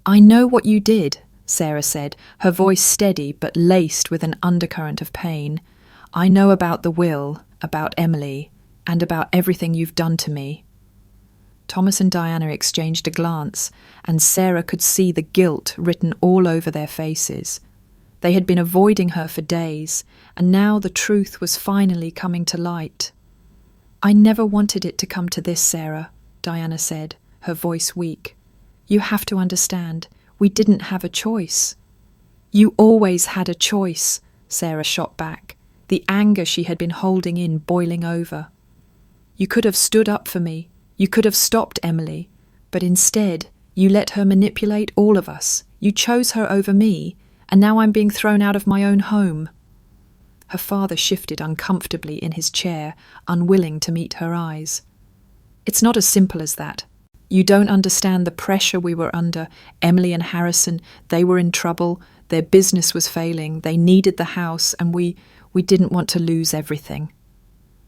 "I know what you did," Sarah said, her voice steady but laced with an undercurrent of pain. "I know about the will, about Emily, and about everything you've done to me." Thomas and Diana exchanged a glance, and Sarah could see the guilt written all over their faces. They had been avoiding her for days, and now the truth was finally coming to light. "I never wanted it to come to this, Sarah," Diana said, her voice weak. "You have to understand, we didn't have a choice." "You always had a choice," Sarah shot back, the anger she had been holding in boiling over. "You could have stood up for me. You could have stopped Emily. But instead, you let her manipulate all of us. You chose her over me, and now I'm being thrown out of my own home." Her father shifted uncomfortably in his chair, unwilling to meet her eyes. "It's not as simple as that. You don't understand the pressure we were under. Emily and Harrison, they were in trouble. Their business was failing. They needed the house, and we didn't want to lose everything."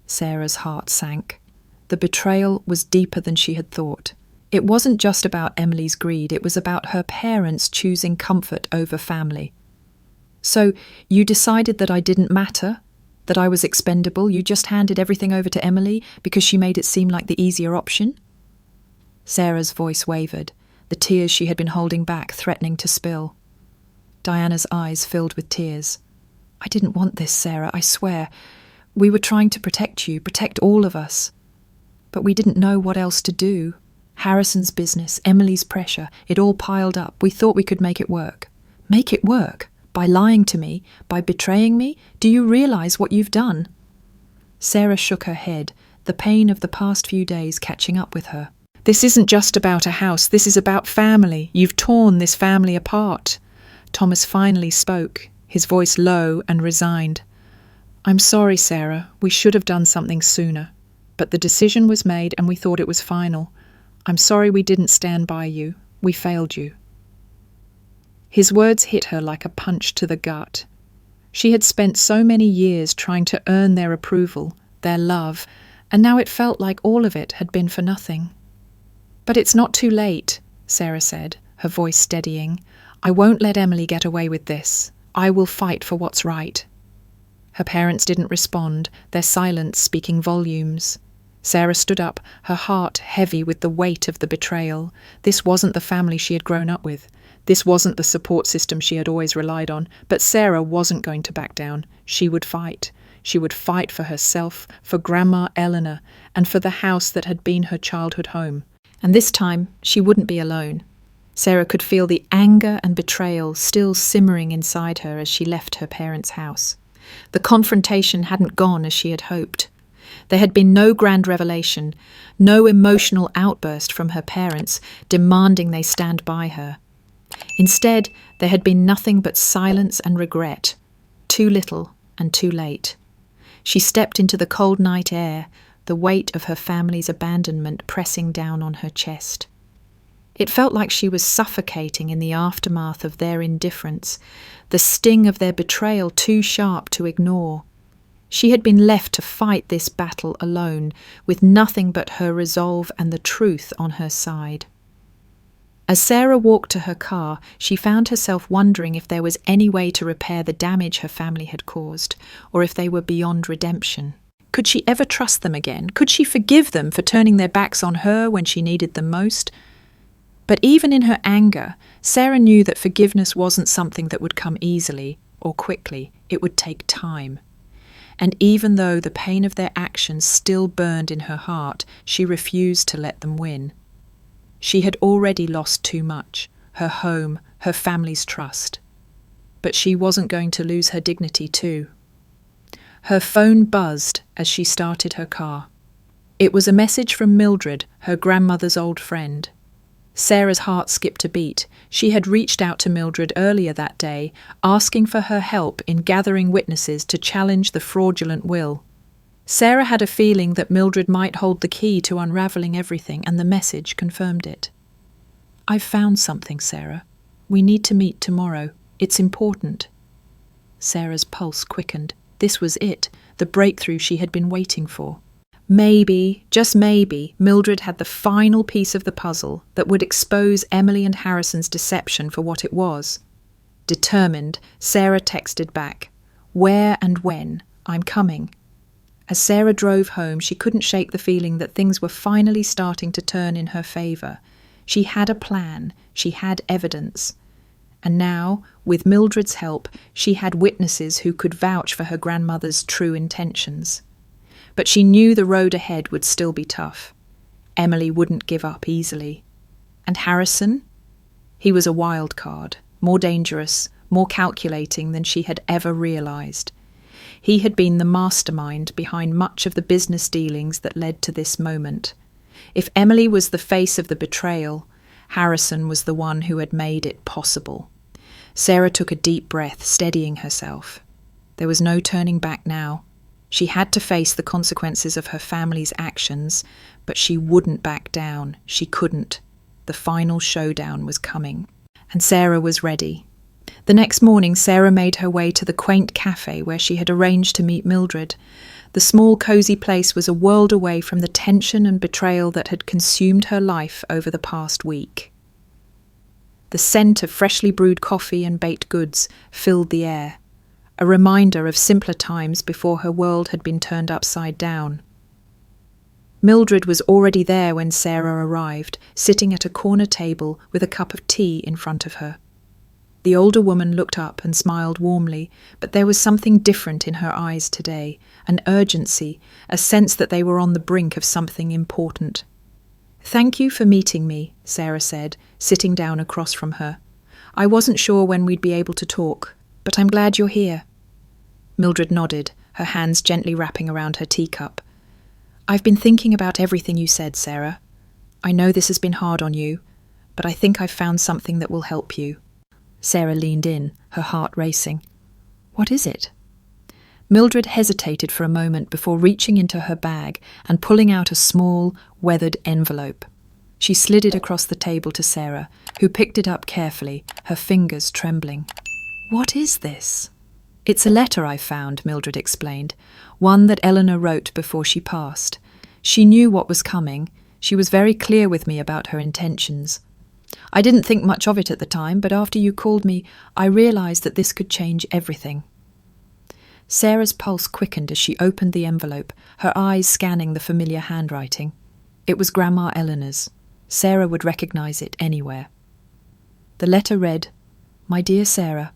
Sarah's heart sank. The betrayal was deeper than she had thought. It wasn't just about Emily's greed, it was about her parents choosing comfort over family. "So, you decided that I didn't matter? That I was expendable? You just handed everything over to Emily because she made it seem like the easier option?" Sarah's voice wavered, the tears she had been holding back threatening to spill. Diana's eyes filled with tears. "I didn't want this, Sarah, I swear. We were trying to protect you, protect all of us. But we didn't know what else to do. Harrison's business, Emily's pressure, it all piled up. We thought we could make it work." "Make it work? By lying to me? By betraying me? Do you realize what you've done?" Sarah shook her head, the pain of the past few days catching up with her. "This isn't just about a house, this is about family. You've torn this family apart." Thomas finally spoke, his voice low and resigned. "I'm sorry, Sarah. We should have done something sooner. But the decision was made and we thought it was final. I'm sorry we didn't stand by you. We failed you." His words hit her like a punch to the gut. She had spent so many years trying to earn their approval, their love, and now it felt like all of it had been for nothing. "But it's not too late," Sarah said, her voice steadying. "I won't let Emily get away with this. I will fight for what's right." Her parents didn't respond, their silence speaking volumes. Sarah stood up, her heart heavy with the weight of the betrayal. This wasn't the family she had grown up with. This wasn't the support system she had always relied on. But Sarah wasn't going to back down. She would fight. She would fight for herself, for Grandma Eleanor, and for the house that had been her childhood home. And this time, she wouldn't be alone. Sarah could feel the anger and betrayal still simmering inside her as she left her parents' house. The confrontation hadn't gone as she had hoped. There had been no grand revelation, no emotional outburst from her parents demanding they stand by her. Instead, there had been nothing but silence and regret, too little and too late. She stepped into the cold night air, the weight of her family's abandonment pressing down on her chest. It felt like she was suffocating in the aftermath of their indifference, the sting of their betrayal too sharp to ignore. She had been left to fight this battle alone, with nothing but her resolve and the truth on her side. As Sarah walked to her car, she found herself wondering if there was any way to repair the damage her family had caused, or if they were beyond redemption. Could she ever trust them again? Could she forgive them for turning their backs on her when she needed them most? But even in her anger, Sarah knew that forgiveness wasn't something that would come easily or quickly. It would take time. And even though the pain of their actions still burned in her heart, she refused to let them win. She had already lost too much, her home, her family's trust. But she wasn't going to lose her dignity too. Her phone buzzed as she started her car. It was a message from Mildred, her grandmother's old friend. Sarah's heart skipped a beat. She had reached out to Mildred earlier that day, asking for her help in gathering witnesses to challenge the fraudulent will. Sarah had a feeling that Mildred might hold the key to unravelling everything, and the message confirmed it. "I've found something, Sarah. We need to meet tomorrow. It's important." Sarah's pulse quickened. This was it, the breakthrough she had been waiting for. Maybe, just maybe, Mildred had the final piece of the puzzle that would expose Emily and Harrison's deception for what it was. Determined, Sarah texted back, "Where and when? I'm coming." As Sarah drove home, she couldn't shake the feeling that things were finally starting to turn in her favour. She had a plan, she had evidence. And now, with Mildred's help, she had witnesses who could vouch for her grandmother's true intentions. But she knew the road ahead would still be tough. Emily wouldn't give up easily. And Harrison? He was a wild card, more dangerous, more calculating than she had ever realised. He had been the mastermind behind much of the business dealings that led to this moment. If Emily was the face of the betrayal, Harrison was the one who had made it possible. Sarah took a deep breath, steadying herself. There was no turning back now. She had to face the consequences of her family's actions, but she wouldn't back down. She couldn't. The final showdown was coming. And Sarah was ready. The next morning, Sarah made her way to the quaint cafe where she had arranged to meet Mildred. The small, cosy place was a world away from the tension and betrayal that had consumed her life over the past week. The scent of freshly brewed coffee and baked goods filled the air, a reminder of simpler times before her world had been turned upside down. Mildred was already there when Sarah arrived, sitting at a corner table with a cup of tea in front of her. The older woman looked up and smiled warmly, but there was something different in her eyes today, an urgency, a sense that they were on the brink of something important. "Thank you for meeting me," Sarah said, sitting down across from her. "I wasn't sure when we'd be able to talk, but I'm glad you're here." Mildred nodded, her hands gently wrapping around her teacup. "I've been thinking about everything you said, Sarah. I know this has been hard on you, but I think I've found something that will help you." Sarah leaned in, her heart racing. "What is it?" Mildred hesitated for a moment before reaching into her bag and pulling out a small, weathered envelope. She slid it across the table to Sarah, who picked it up carefully, her fingers trembling. "What is this?" "It's a letter I found," Mildred explained, "one that Eleanor wrote before she passed. She knew what was coming. She was very clear with me about her intentions. I didn't think much of it at the time, but after you called me, I realised that this could change everything." Sarah's pulse quickened as she opened the envelope, her eyes scanning the familiar handwriting. It was Grandma Eleanor's. Sarah would recognise it anywhere. The letter read, "My dear Sarah,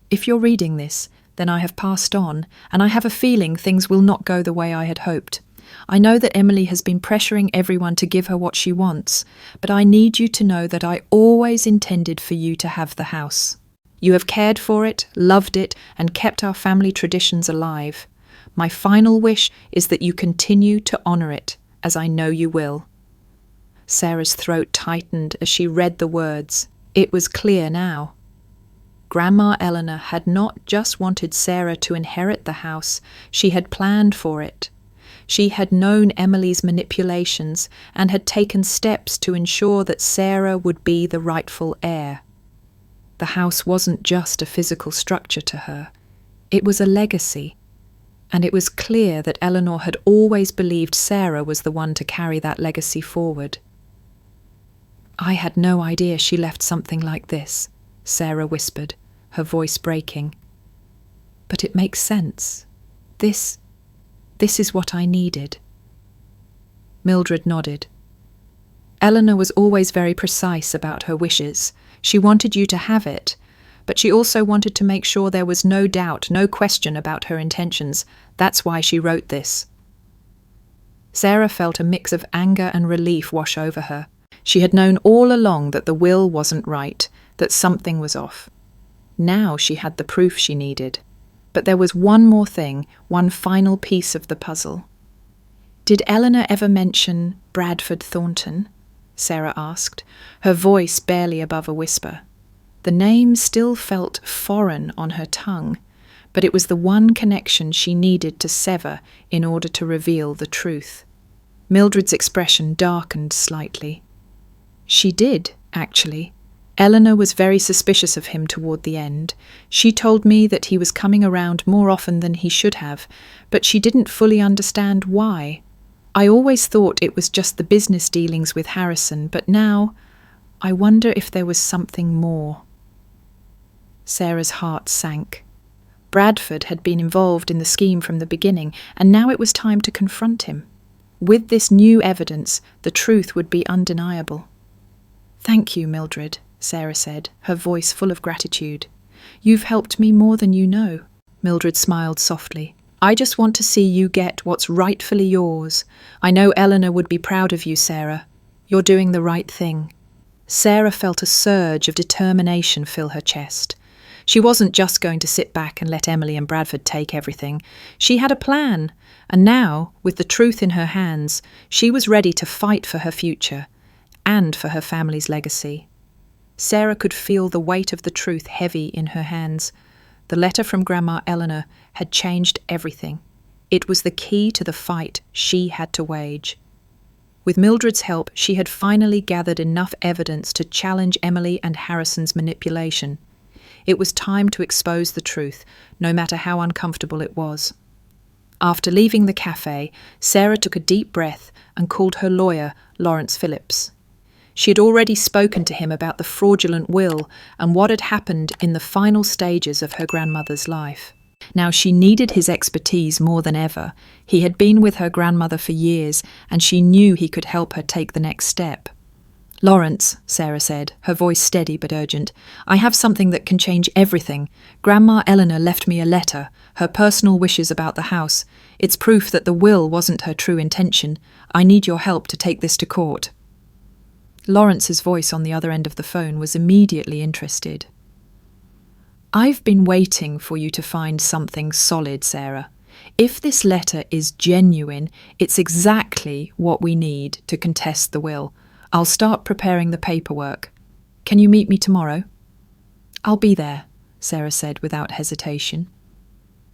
if you're reading this, then I have passed on, and I have a feeling things will not go the way I had hoped. I know that Emily has been pressuring everyone to give her what she wants, but I need you to know that I always intended for you to have the house. You have cared for it, loved it, and kept our family traditions alive. My final wish is that you continue to honour it, as I know you will." Sarah's throat tightened as she read the words. It was clear now. Grandma Eleanor had not just wanted Sarah to inherit the house, she had planned for it. She had known Emily's manipulations and had taken steps to ensure that Sarah would be the rightful heir. The house wasn't just a physical structure to her. It was a legacy. And it was clear that Eleanor had always believed Sarah was the one to carry that legacy forward. "I had no idea she left something like this," Sarah whispered, her voice breaking. "But it makes sense. This is what I needed." Mildred nodded. "Eleanor was always very precise about her wishes. She wanted you to have it, but she also wanted to make sure there was no doubt, no question about her intentions. That's why she wrote this." Sarah felt a mix of anger and relief wash over her. She had known all along that the will wasn't right, that something was off. Now she had the proof she needed. But there was one more thing, one final piece of the puzzle. Did Eleanor ever mention Bradford Thornton? Sarah asked, her voice barely above a whisper. The name still felt foreign on her tongue, but it was the one connection she needed to sever in order to reveal the truth. Mildred's expression darkened slightly. She did, actually. Eleanor was very suspicious of him toward the end. She told me that he was coming around more often than he should have, but she didn't fully understand why. I always thought it was just the business dealings with Harrison, but now I wonder if there was something more. Sarah's heart sank. Bradford had been involved in the scheme from the beginning, and now it was time to confront him. With this new evidence, the truth would be undeniable. "Thank you, Mildred," Sarah said, her voice full of gratitude. "You've helped me more than you know." Mildred smiled softly. "I just want to see you get what's rightfully yours. I know Eleanor would be proud of you, Sarah. You're doing the right thing." Sarah felt a surge of determination fill her chest. She wasn't just going to sit back and let Emily and Bradford take everything. She had a plan, and now, with the truth in her hands, she was ready to fight for her future and for her family's legacy. Sarah could feel the weight of the truth heavy in her hands. The letter from Grandma Eleanor had changed everything. It was the key to the fight she had to wage. With Mildred's help, she had finally gathered enough evidence to challenge Emily and Harrison's manipulation. It was time to expose the truth, no matter how uncomfortable it was. After leaving the cafe, Sarah took a deep breath and called her lawyer, Lawrence Phillips. She had already spoken to him about the fraudulent will and what had happened in the final stages of her grandmother's life. Now she needed his expertise more than ever. He had been with her grandmother for years, and she knew he could help her take the next step. "Lawrence," Sarah said, her voice steady but urgent, "I have something that can change everything. Grandma Eleanor left me a letter, her personal wishes about the house. It's proof that the will wasn't her true intention. I need your help to take this to court." Lawrence's voice on the other end of the phone was immediately interested. "I've been waiting for you to find something solid, Sarah. If this letter is genuine, it's exactly what we need to contest the will. I'll start preparing the paperwork. Can you meet me tomorrow?" "I'll be there," Sarah said without hesitation.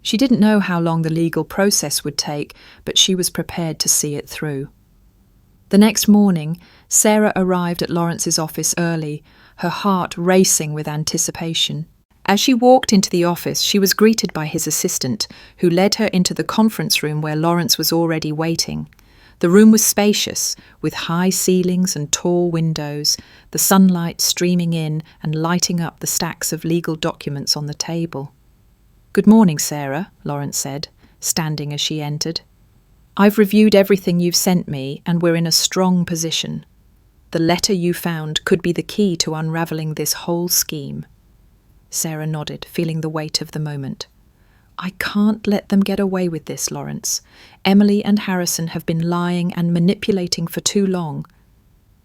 She didn't know how long the legal process would take, but she was prepared to see it through. The next morning, Sarah arrived at Lawrence's office early, her heart racing with anticipation. As she walked into the office, she was greeted by his assistant, who led her into the conference room where Lawrence was already waiting. The room was spacious, with high ceilings and tall windows, the sunlight streaming in and lighting up the stacks of legal documents on the table. "Good morning, Sarah," Lawrence said, standing as she entered. "I've reviewed everything you've sent me, and we're in a strong position. The letter you found could be the key to unravelling this whole scheme." Sarah nodded, feeling the weight of the moment. "I can't let them get away with this, Lawrence. Emily and Harrison have been lying and manipulating for too long.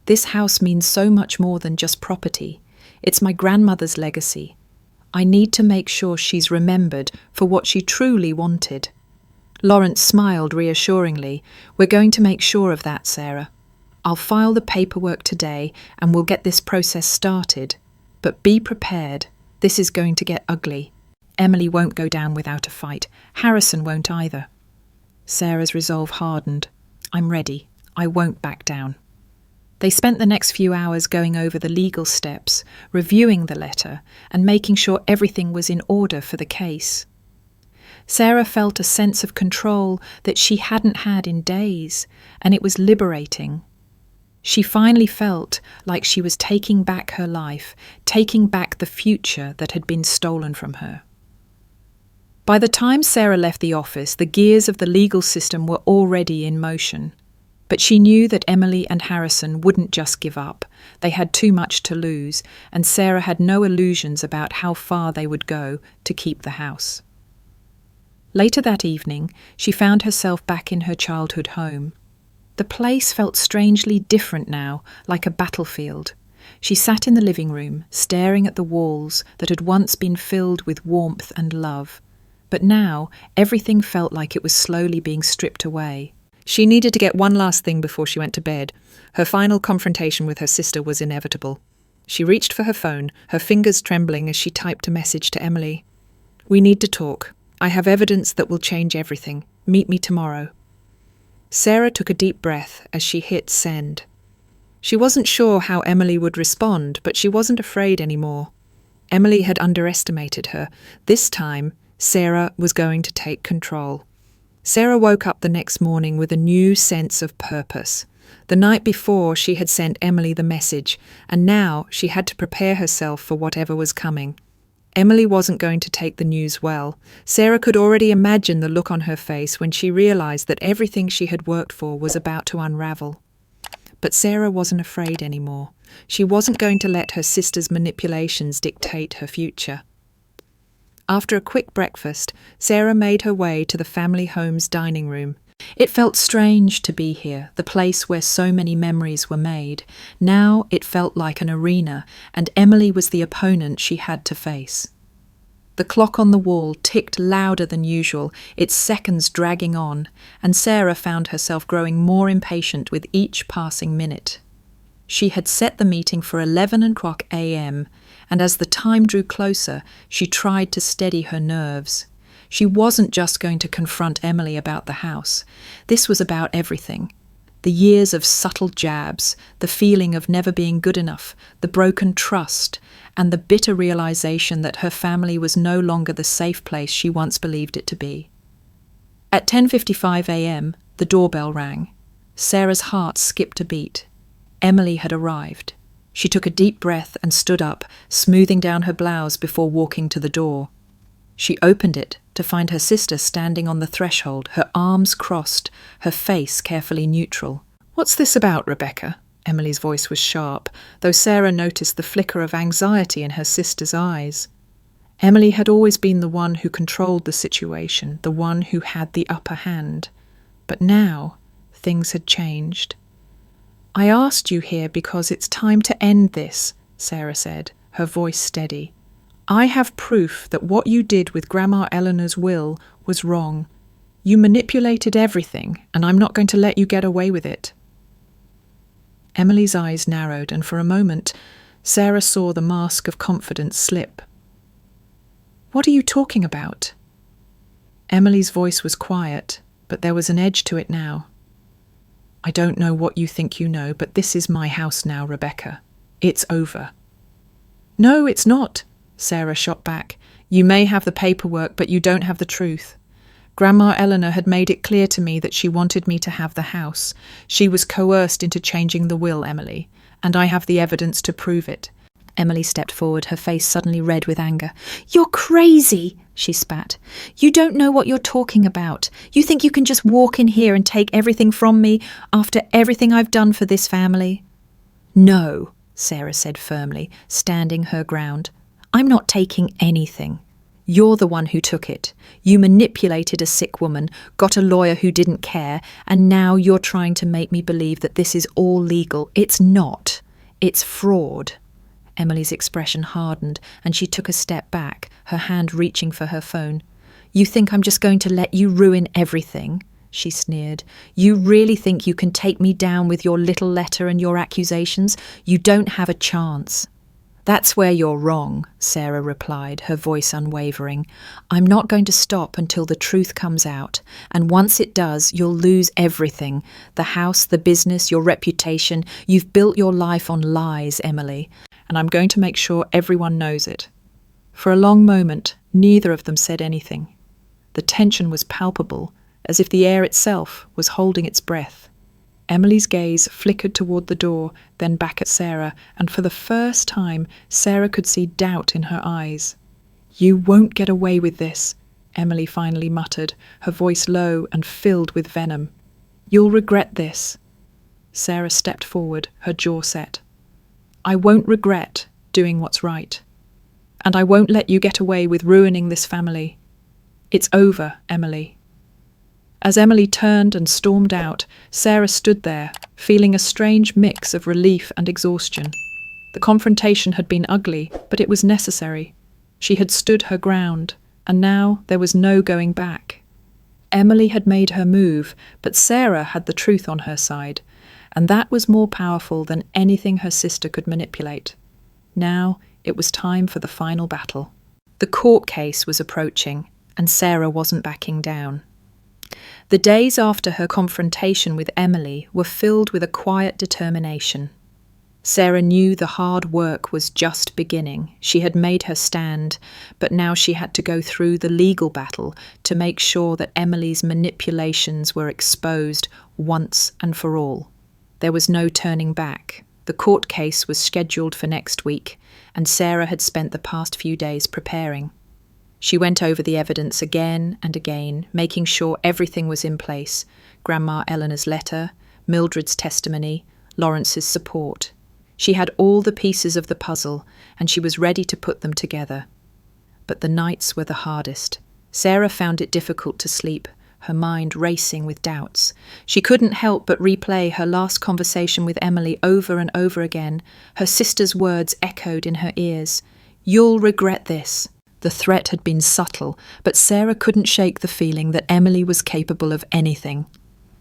This house means so much more than just property. It's my grandmother's legacy. I need to make sure she's remembered for what she truly wanted." Lawrence smiled reassuringly. "We're going to make sure of that, Sarah. I'll file the paperwork today and we'll get this process started. But be prepared. This is going to get ugly. Emily won't go down without a fight. Harrison won't either." Sarah's resolve hardened. "I'm ready. I won't back down." They spent the next few hours going over the legal steps, reviewing the letter, and making sure everything was in order for the case. Sarah felt a sense of control that she hadn't had in days, and it was liberating. She finally felt like she was taking back her life, taking back the future that had been stolen from her. By the time Sarah left the office, the gears of the legal system were already in motion. But she knew that Emily and Harrison wouldn't just give up. They had too much to lose, and Sarah had no illusions about how far they would go to keep the house. Later that evening, she found herself back in her childhood home. The place felt strangely different now, like a battlefield. She sat in the living room, staring at the walls that had once been filled with warmth and love. But now, everything felt like it was slowly being stripped away. She needed to get one last thing before she went to bed. Her final confrontation with her sister was inevitable. She reached for her phone, her fingers trembling as she typed a message to Emily. "We need to talk. I have evidence that will change everything. Meet me tomorrow." Sarah took a deep breath as she hit send. She wasn't sure how Emily would respond, but she wasn't afraid anymore. Emily had underestimated her. This time, Sarah was going to take control. Sarah woke up the next morning with a new sense of purpose. The night before, she had sent Emily the message, and now she had to prepare herself for whatever was coming. Emily wasn't going to take the news well. Sarah could already imagine the look on her face when she realized that everything she had worked for was about to unravel. But Sarah wasn't afraid anymore. She wasn't going to let her sister's manipulations dictate her future. After a quick breakfast, Sarah made her way to the family home's dining room. It felt strange to be here, the place where so many memories were made. Now it felt like an arena, and Emily was the opponent she had to face. The clock on the wall ticked louder than usual, its seconds dragging on, and Sarah found herself growing more impatient with each passing minute. She had set the meeting for 11 a.m., and as the time drew closer, she tried to steady her nerves. She wasn't just going to confront Emily about the house. This was about everything. The years of subtle jabs, the feeling of never being good enough, the broken trust, and the bitter realization that her family was no longer the safe place she once believed it to be. At 10:55 a.m., the doorbell rang. Sarah's heart skipped a beat. Emily had arrived. She took a deep breath and stood up, smoothing down her blouse before walking to the door. She opened it to find her sister standing on the threshold, her arms crossed, her face carefully neutral. "What's this about, Rebecca?" Emily's voice was sharp, though Sarah noticed the flicker of anxiety in her sister's eyes. Emily had always been the one who controlled the situation, the one who had the upper hand. But now, things had changed. "I asked you here because it's time to end this," Sarah said, her voice steady. "I have proof that what you did with Grandma Eleanor's will was wrong. You manipulated everything, and I'm not going to let you get away with it." Emily's eyes narrowed, and for a moment, Sarah saw the mask of confidence slip. "What are you talking about?" Emily's voice was quiet, but there was an edge to it now. "I don't know what you think you know, but this is my house now, Rebecca. It's over." "No, it's not," Sarah shot back. "You may have the paperwork, but you don't have the truth. Grandma Eleanor had made it clear to me that she wanted me to have the house. She was coerced into changing the will, Emily, and I have the evidence to prove it." Emily stepped forward, her face suddenly red with anger. "You're crazy," she spat. "You don't know what you're talking about. You think you can just walk in here and take everything from me after everything I've done for this family?" "No," Sarah said firmly, standing her ground. "I'm not taking anything. You're the one who took it. You manipulated a sick woman, got a lawyer who didn't care, and now you're trying to make me believe that this is all legal. It's not. It's fraud." Emily's expression hardened, and she took a step back, her hand reaching for her phone. "You think I'm just going to let you ruin everything?" she sneered. "You really think you can take me down with your little letter and your accusations? You don't have a chance." "That's where you're wrong," Sarah replied, her voice unwavering. "I'm not going to stop until the truth comes out, and once it does, you'll lose everything. The house, the business, your reputation. You've built your life on lies, Emily, and I'm going to make sure everyone knows it." For a long moment, neither of them said anything. The tension was palpable, as if the air itself was holding its breath. Emily's gaze flickered toward the door, then back at Sarah, and for the first time, Sarah could see doubt in her eyes. "You won't get away with this," Emily finally muttered, her voice low and filled with venom. "You'll regret this." Sarah stepped forward, her jaw set. "I won't regret doing what's right. And I won't let you get away with ruining this family. It's over, Emily." As Emily turned and stormed out, Sarah stood there, feeling a strange mix of relief and exhaustion. The confrontation had been ugly, but it was necessary. She had stood her ground, and now there was no going back. Emily had made her move, but Sarah had the truth on her side, and that was more powerful than anything her sister could manipulate. Now it was time for the final battle. The court case was approaching, and Sarah wasn't backing down. The days after her confrontation with Emily were filled with a quiet determination. Sarah knew the hard work was just beginning. She had made her stand, but now she had to go through the legal battle to make sure that Emily's manipulations were exposed once and for all. There was no turning back. The court case was scheduled for next week, and Sarah had spent the past few days preparing. She went over the evidence again and again, making sure everything was in place: Grandma Eleanor's letter, Mildred's testimony, Lawrence's support. She had all the pieces of the puzzle, and she was ready to put them together. But the nights were the hardest. Sarah found it difficult to sleep, her mind racing with doubts. She couldn't help but replay her last conversation with Emily over and over again. Her sister's words echoed in her ears. "You'll regret this." The threat had been subtle, but Sarah couldn't shake the feeling that Emily was capable of anything.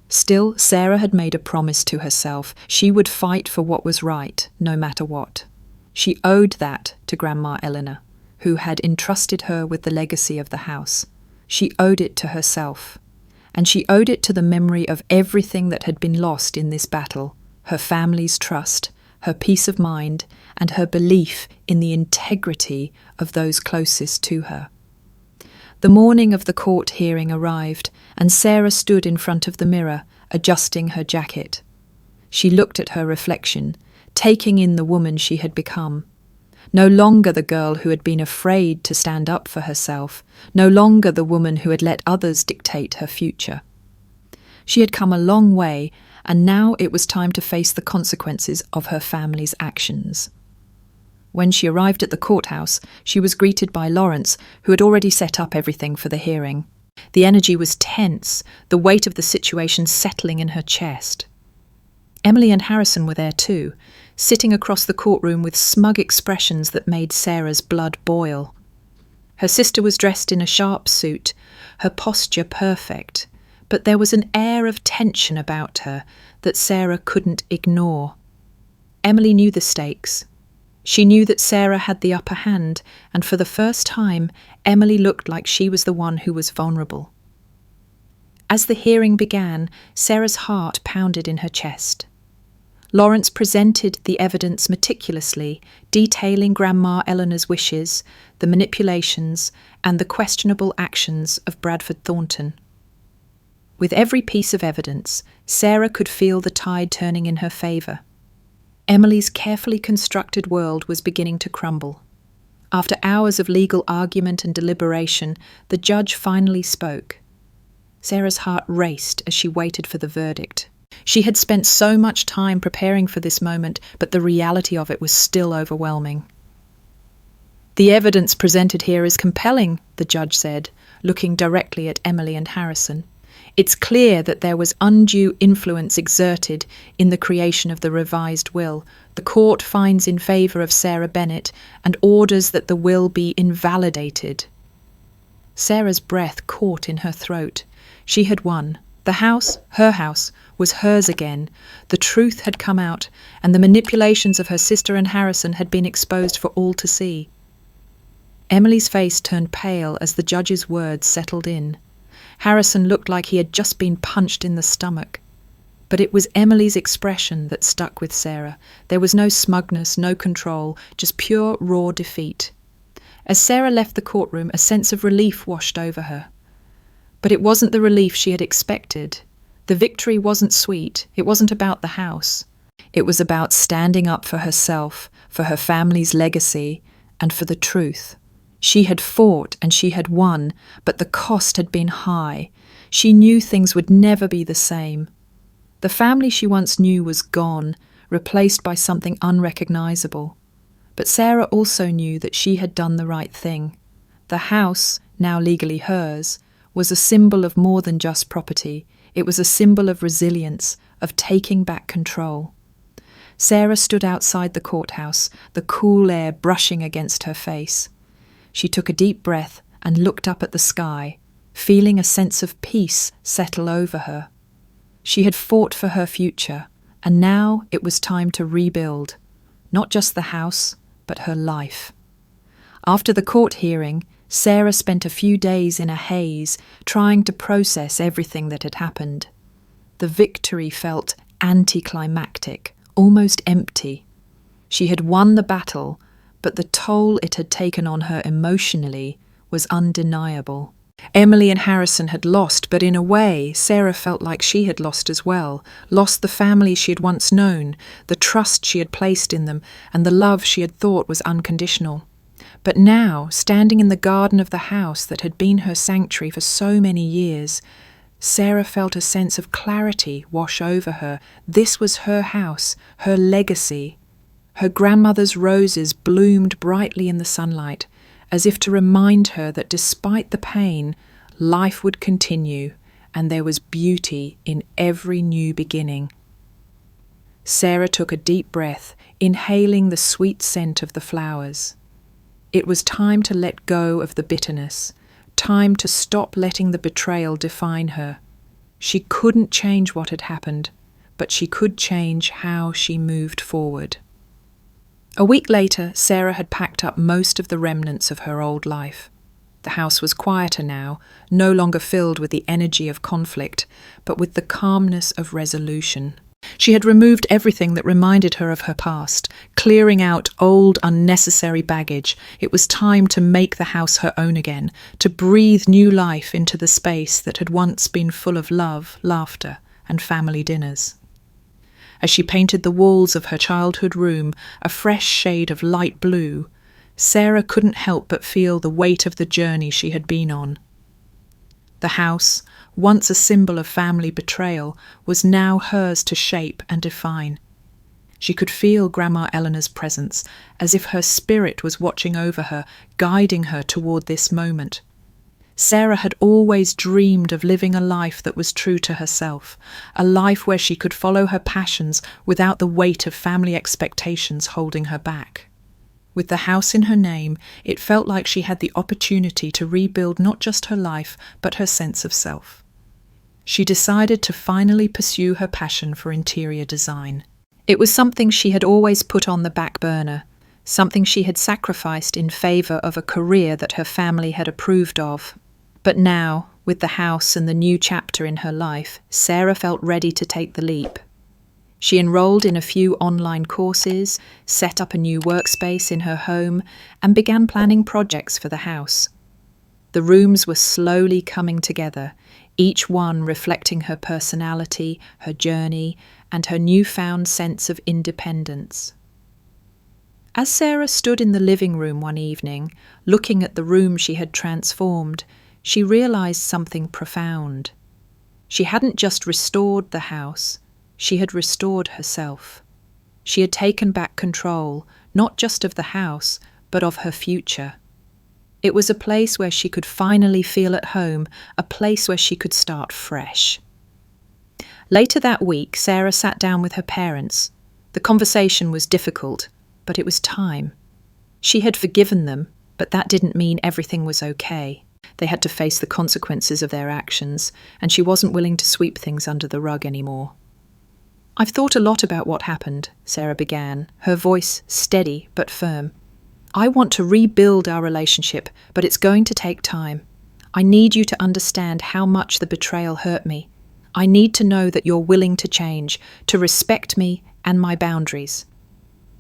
Still, Sarah had made a promise to herself. She would fight for what was right, no matter what. She owed that to Grandma Eleanor, who had entrusted her with the legacy of the house. She owed it to herself, and she owed it to the memory of everything that had been lost in this battle: her family's trust, her peace of mind, and her belief in the integrity of those closest to her. The morning of the court hearing arrived, and Sarah stood in front of the mirror, adjusting her jacket. She looked at her reflection, taking in the woman she had become. No longer the girl who had been afraid to stand up for herself, no longer the woman who had let others dictate her future. She had come a long way, and now it was time to face the consequences of her family's actions. When she arrived at the courthouse, she was greeted by Lawrence, who had already set up everything for the hearing. The energy was tense, the weight of the situation settling in her chest. Emily and Harrison were there too, sitting across the courtroom with smug expressions that made Sarah's blood boil. Her sister was dressed in a sharp suit, her posture perfect, but there was an air of tension about her that Sarah couldn't ignore. Emily knew the stakes. She knew that Sarah had the upper hand, and for the first time, Emily looked like she was the one who was vulnerable. As the hearing began, Sarah's heart pounded in her chest. Lawrence presented the evidence meticulously, detailing Grandma Eleanor's wishes, the manipulations, and the questionable actions of Bradford Thornton. With every piece of evidence, Sarah could feel the tide turning in her favour. Emily's carefully constructed world was beginning to crumble. After hours of legal argument and deliberation, the judge finally spoke. Sarah's heart raced as she waited for the verdict. She had spent so much time preparing for this moment, but the reality of it was still overwhelming. "The evidence presented here is compelling," the judge said, looking directly at Emily and Harrison. "It's clear that there was undue influence exerted in the creation of the revised will. The court finds in favour of Sarah Bennett and orders that the will be invalidated." Sarah's breath caught in her throat. She had won. The house, her house, was hers again. The truth had come out, and the manipulations of her sister and Harrison had been exposed for all to see. Emily's face turned pale as the judge's words settled in. Harrison looked like he had just been punched in the stomach. But it was Emily's expression that stuck with Sarah. There was no smugness, no control, just pure, raw defeat. As Sarah left the courtroom, a sense of relief washed over her. But it wasn't the relief she had expected. The victory wasn't sweet. It wasn't about the house. It was about standing up for herself, for her family's legacy, and for the truth. She had fought and she had won, but the cost had been high. She knew things would never be the same. The family she once knew was gone, replaced by something unrecognizable. But Sarah also knew that she had done the right thing. The house, now legally hers, was a symbol of more than just property. It was a symbol of resilience, of taking back control. Sarah stood outside the courthouse, the cool air brushing against her face. She took a deep breath and looked up at the sky. feeling a sense of peace settle over her. She had fought for her future, and now it was time to rebuild, not just the house, but her life. After the court hearing, Sarah spent a few days in a haze, trying to process everything that had happened. The victory felt anticlimactic, almost empty. She had won the battle, but the toll it had taken on her emotionally was undeniable. Emily and Harrison had lost, but in a way, Sarah felt like she had lost as well, lost the family she had once known, the trust she had placed in them, and the love she had thought was unconditional. But now, standing in the garden of the house that had been her sanctuary for so many years, Sarah felt a sense of clarity wash over her. This was her house, her legacy. Her grandmother's roses bloomed brightly in the sunlight, as if to remind her that despite the pain, life would continue, and there was beauty in every new beginning. Sarah took a deep breath, inhaling the sweet scent of the flowers. It was time to let go of the bitterness, time to stop letting the betrayal define her. She couldn't change what had happened, but she could change how she moved forward. A week later, Sarah had packed up most of the remnants of her old life. The house was quieter now, no longer filled with the energy of conflict, but with the calmness of resolution. She had removed everything that reminded her of her past, clearing out old, unnecessary baggage. It was time to make the house her own again, to breathe new life into the space that had once been full of love, laughter, and family dinners. As she painted the walls of her childhood room a fresh shade of light blue, Sarah couldn't help but feel the weight of the journey she had been on. The house, once a symbol of family betrayal, was now hers to shape and define. She could feel Grandma Eleanor's presence, as if her spirit was watching over her, guiding her toward this moment. Sarah had always dreamed of living a life that was true to herself, a life where she could follow her passions without the weight of family expectations holding her back. With the house in her name, it felt like she had the opportunity to rebuild not just her life, but her sense of self. She decided to finally pursue her passion for interior design. It was something she had always put on the back burner, something she had sacrificed in favour of a career that her family had approved of. But now, with the house and the new chapter in her life, Sarah felt ready to take the leap. She enrolled in a few online courses, set up a new workspace in her home, and began planning projects for the house. The rooms were slowly coming together, each one reflecting her personality, her journey, and her newfound sense of independence. As Sarah stood in the living room one evening, looking at the room she had transformed, she realised something profound. She hadn't just restored the house, she had restored herself. She had taken back control, not just of the house, but of her future. It was a place where she could finally feel at home, a place where she could start fresh. Later that week, Sarah sat down with her parents. The conversation was difficult, but it was time. She had forgiven them, but that didn't mean everything was okay. They had to face the consequences of their actions, and she wasn't willing to sweep things under the rug anymore. "I've thought a lot about what happened," Sarah began, her voice steady but firm. "I want to rebuild our relationship, but it's going to take time. I need you to understand how much the betrayal hurt me. I need to know that you're willing to change, to respect me and my boundaries."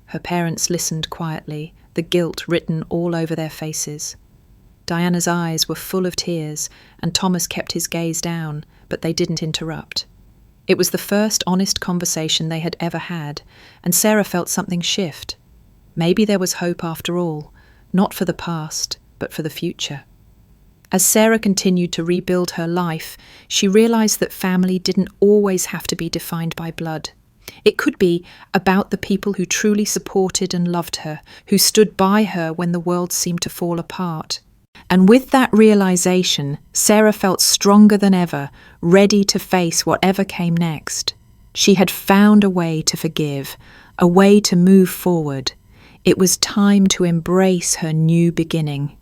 Her parents listened quietly, the guilt written all over their faces. Diana's eyes were full of tears, and Thomas kept his gaze down, but they didn't interrupt. It was the first honest conversation they had ever had, and Sarah felt something shift. Maybe there was hope after all, not for the past, but for the future. As Sarah continued to rebuild her life, she realised that family didn't always have to be defined by blood. It could be about the people who truly supported and loved her, who stood by her when the world seemed to fall apart. And with that realisation, Sarah felt stronger than ever, ready to face whatever came next. She had found a way to forgive, a way to move forward. It was time to embrace her new beginning.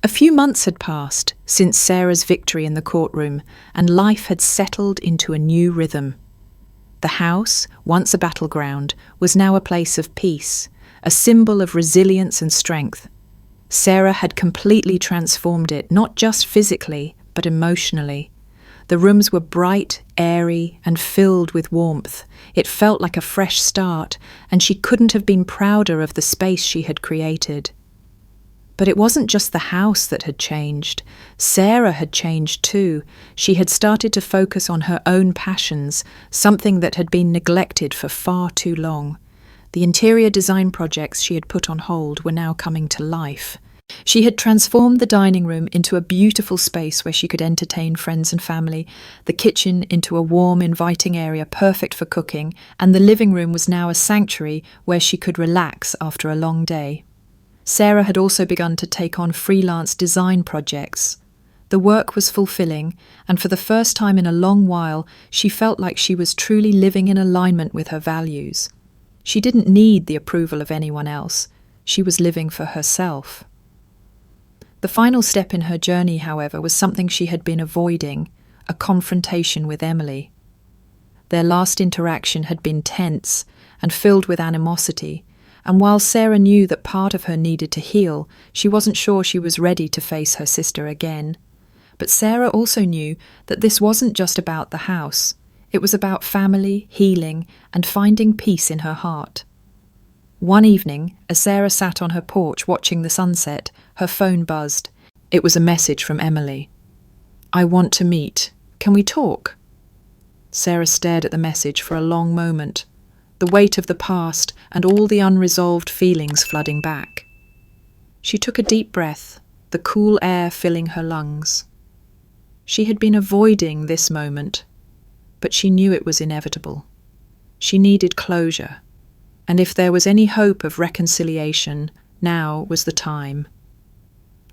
A few months had passed since Sarah's victory in the courtroom, and life had settled into a new rhythm. The house, once a battleground, was now a place of peace, a symbol of resilience and strength. Sarah had completely transformed it, not just physically, but emotionally. The rooms were bright, airy, and filled with warmth. It felt like a fresh start, and she couldn't have been prouder of the space she had created. But it wasn't just the house that had changed. Sarah had changed too. She had started to focus on her own passions, something that had been neglected for far too long. The interior design projects she had put on hold were now coming to life. She had transformed the dining room into a beautiful space where she could entertain friends and family, the kitchen into a warm, inviting area perfect for cooking, and the living room was now a sanctuary where she could relax after a long day. Sarah had also begun to take on freelance design projects. The work was fulfilling, and for the first time in a long while, she felt like she was truly living in alignment with her values. She didn't need the approval of anyone else. She was living for herself. The final step in her journey, however, was something she had been avoiding, a confrontation with Emily. Their last interaction had been tense and filled with animosity, and while Sarah knew that part of her needed to heal, she wasn't sure she was ready to face her sister again. But Sarah also knew that this wasn't just about the house. It was about family, healing, and finding peace in her heart. One evening, as Sarah sat on her porch watching the sunset, her phone buzzed. It was a message from Emily. "I want to meet. Can we talk?" Sarah stared at the message for a long moment, the weight of the past and all the unresolved feelings flooding back. She took a deep breath, the cool air filling her lungs. She had been avoiding this moment, but she knew it was inevitable. She needed closure. And if there was any hope of reconciliation, now was the time.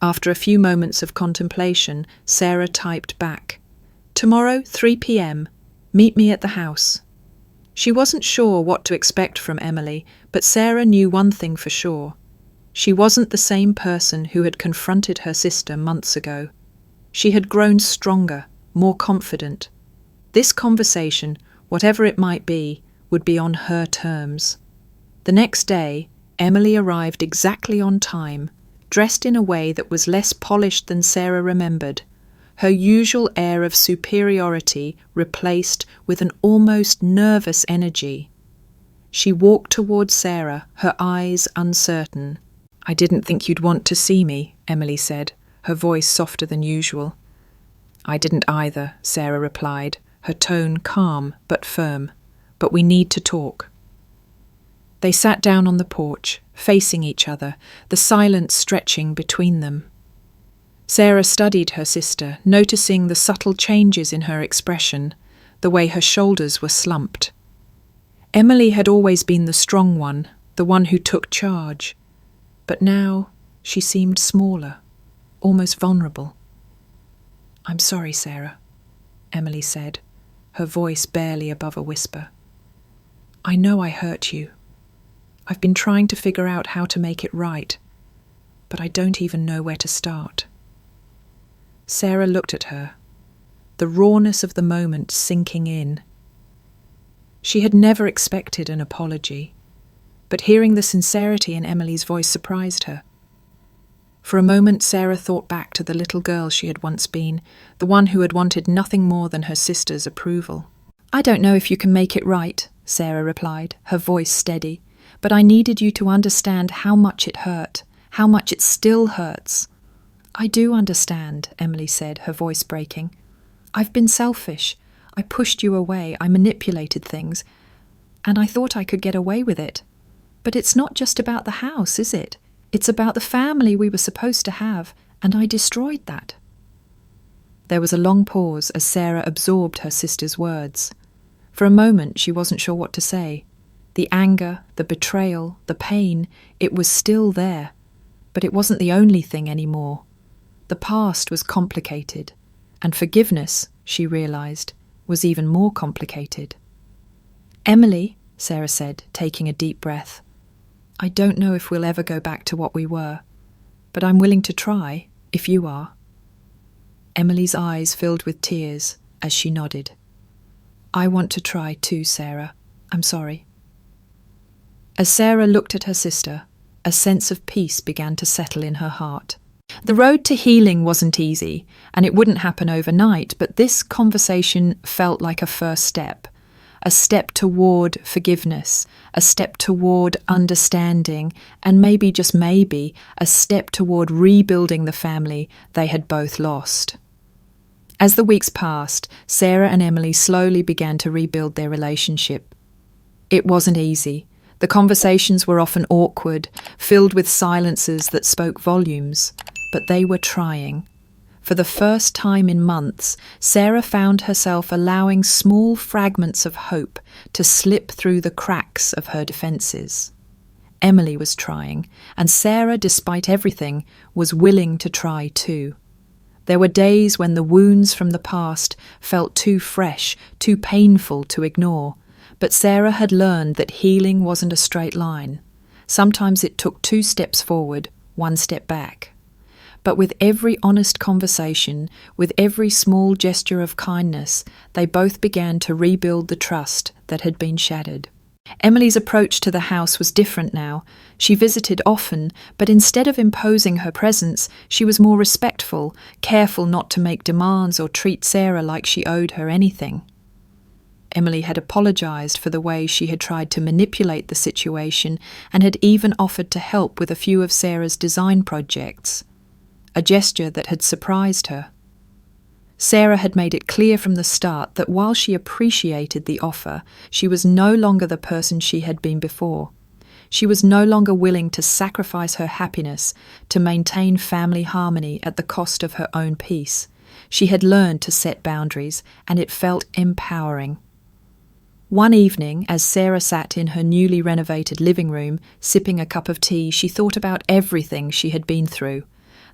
After a few moments of contemplation, Sarah typed back, "Tomorrow, 3 p.m, meet me at the house." She wasn't sure what to expect from Emily, but Sarah knew one thing for sure. She wasn't the same person who had confronted her sister months ago. She had grown stronger, more confident. This conversation, whatever it might be, would be on her terms. The next day, Emily arrived exactly on time, dressed in a way that was less polished than Sarah remembered, her usual air of superiority replaced with an almost nervous energy. She walked towards Sarah, her eyes uncertain. "I didn't think you'd want to see me," Emily said, her voice softer than usual. "I didn't either," Sarah replied, her tone calm but firm. "But we need to talk." They sat down on the porch, facing each other, the silence stretching between them. Sarah studied her sister, noticing the subtle changes in her expression, the way her shoulders were slumped. Emily had always been the strong one, the one who took charge. But now she seemed smaller, almost vulnerable. "I'm sorry, Sarah," Emily said, her voice barely above a whisper. "I know I hurt you. I've been trying to figure out how to make it right, but I don't even know where to start." Sarah looked at her, the rawness of the moment sinking in. She had never expected an apology, but hearing the sincerity in Emily's voice surprised her. For a moment, Sarah thought back to the little girl she had once been, the one who had wanted nothing more than her sister's approval. "I don't know if you can make it right," Sarah replied, her voice steady. "But I needed you to understand how much it hurt, how much it still hurts." "I do understand," Emily said, her voice breaking. "I've been selfish. I pushed you away, I manipulated things, and I thought I could get away with it. But it's not just about the house, is it? It's about the family we were supposed to have, and I destroyed that." There was a long pause as Sarah absorbed her sister's words. For a moment she wasn't sure what to say. The anger, the betrayal, the pain, it was still there. But it wasn't the only thing anymore. The past was complicated, and forgiveness, she realised, was even more complicated. "Emily," Sarah said, taking a deep breath, "I don't know if we'll ever go back to what we were, but I'm willing to try. If you are. Emily's eyes filled with tears as she nodded. I want to try too, Sarah. I'm sorry. As Sarah looked at her sister, a sense of peace began to settle in her heart. The road to healing wasn't easy, and it wouldn't happen overnight, but this conversation felt like a first step. A step toward forgiveness, a step toward understanding, and maybe, just maybe, a step toward rebuilding the family they had both lost. As the weeks passed, Sarah and Emily slowly began to rebuild their relationship. It wasn't easy. The conversations were often awkward, filled with silences that spoke volumes, but they were trying. For the first time in months, Sarah found herself allowing small fragments of hope to slip through the cracks of her defences. Emily was trying, and Sarah, despite everything, was willing to try too. There were days when the wounds from the past felt too fresh, too painful to ignore, but Sarah had learned that healing wasn't a straight line. Sometimes it took 2 steps forward, 1 step back. But with every honest conversation, with every small gesture of kindness, they both began to rebuild the trust that had been shattered. Emily's approach to the house was different now. She visited often, but instead of imposing her presence, she was more respectful, careful not to make demands or treat Sarah like she owed her anything. Emily had apologised for the way she had tried to manipulate the situation and had even offered to help with a few of Sarah's design projects, a gesture that had surprised her. Sarah had made it clear from the start that while she appreciated the offer, she was no longer the person she had been before. She was no longer willing to sacrifice her happiness to maintain family harmony at the cost of her own peace. She had learned to set boundaries, and it felt empowering. One evening, as Sarah sat in her newly renovated living room, sipping a cup of tea, she thought about everything she had been through.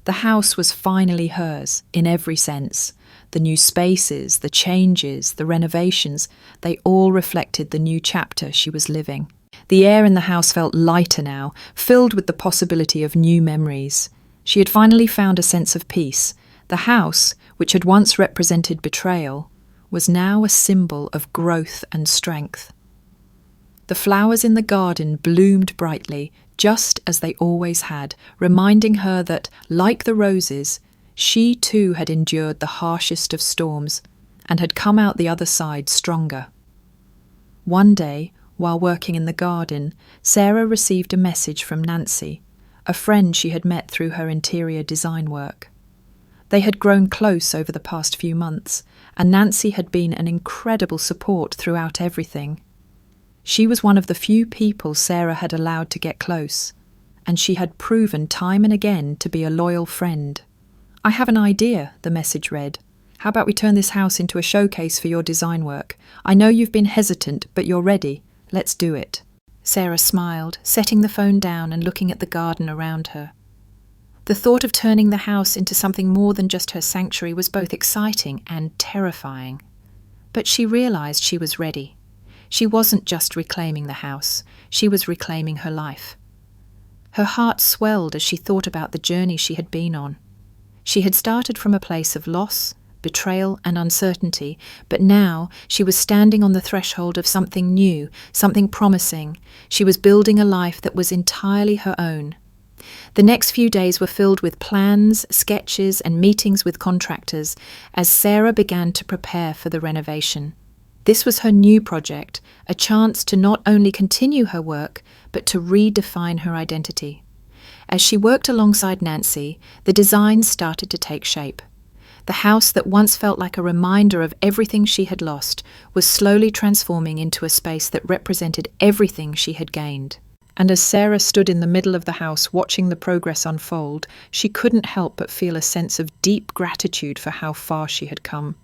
The house was finally hers, in every sense. The new spaces, the changes, the renovations, they all reflected the new chapter she was living. The air in the house felt lighter now, filled with the possibility of new memories. She had finally found a sense of peace. The house, which had once represented betrayal, was now a symbol of growth and strength. The flowers in the garden bloomed brightly, just as they always had, reminding her that, like the roses, she too had endured the harshest of storms and had come out the other side stronger. One day, while working in the garden, Sarah received a message from Nancy, a friend she had met through her interior design work. They had grown close over the past few months, and Nancy had been an incredible support throughout everything. She was one of the few people Sarah had allowed to get close, and she had proven time and again to be a loyal friend. I have an idea, the message read. How about we turn this house into a showcase for your design work? I know you've been hesitant, but you're ready. Let's do it. Sarah smiled, setting the phone down and looking at the garden around her. The thought of turning the house into something more than just her sanctuary was both exciting and terrifying. But she realised she was ready. She wasn't just reclaiming the house, she was reclaiming her life. Her heart swelled as she thought about the journey she had been on. She had started from a place of loss, betrayal, and uncertainty, but now she was standing on the threshold of something new, something promising. She was building a life that was entirely her own. The next few days were filled with plans, sketches, and meetings with contractors as Sarah began to prepare for the renovation. This was her new project, a chance to not only continue her work, but to redefine her identity. As she worked alongside Nancy, the designs started to take shape. The house that once felt like a reminder of everything she had lost was slowly transforming into a space that represented everything she had gained. And as Sarah stood in the middle of the house watching the progress unfold, she couldn't help but feel a sense of deep gratitude for how far she had come.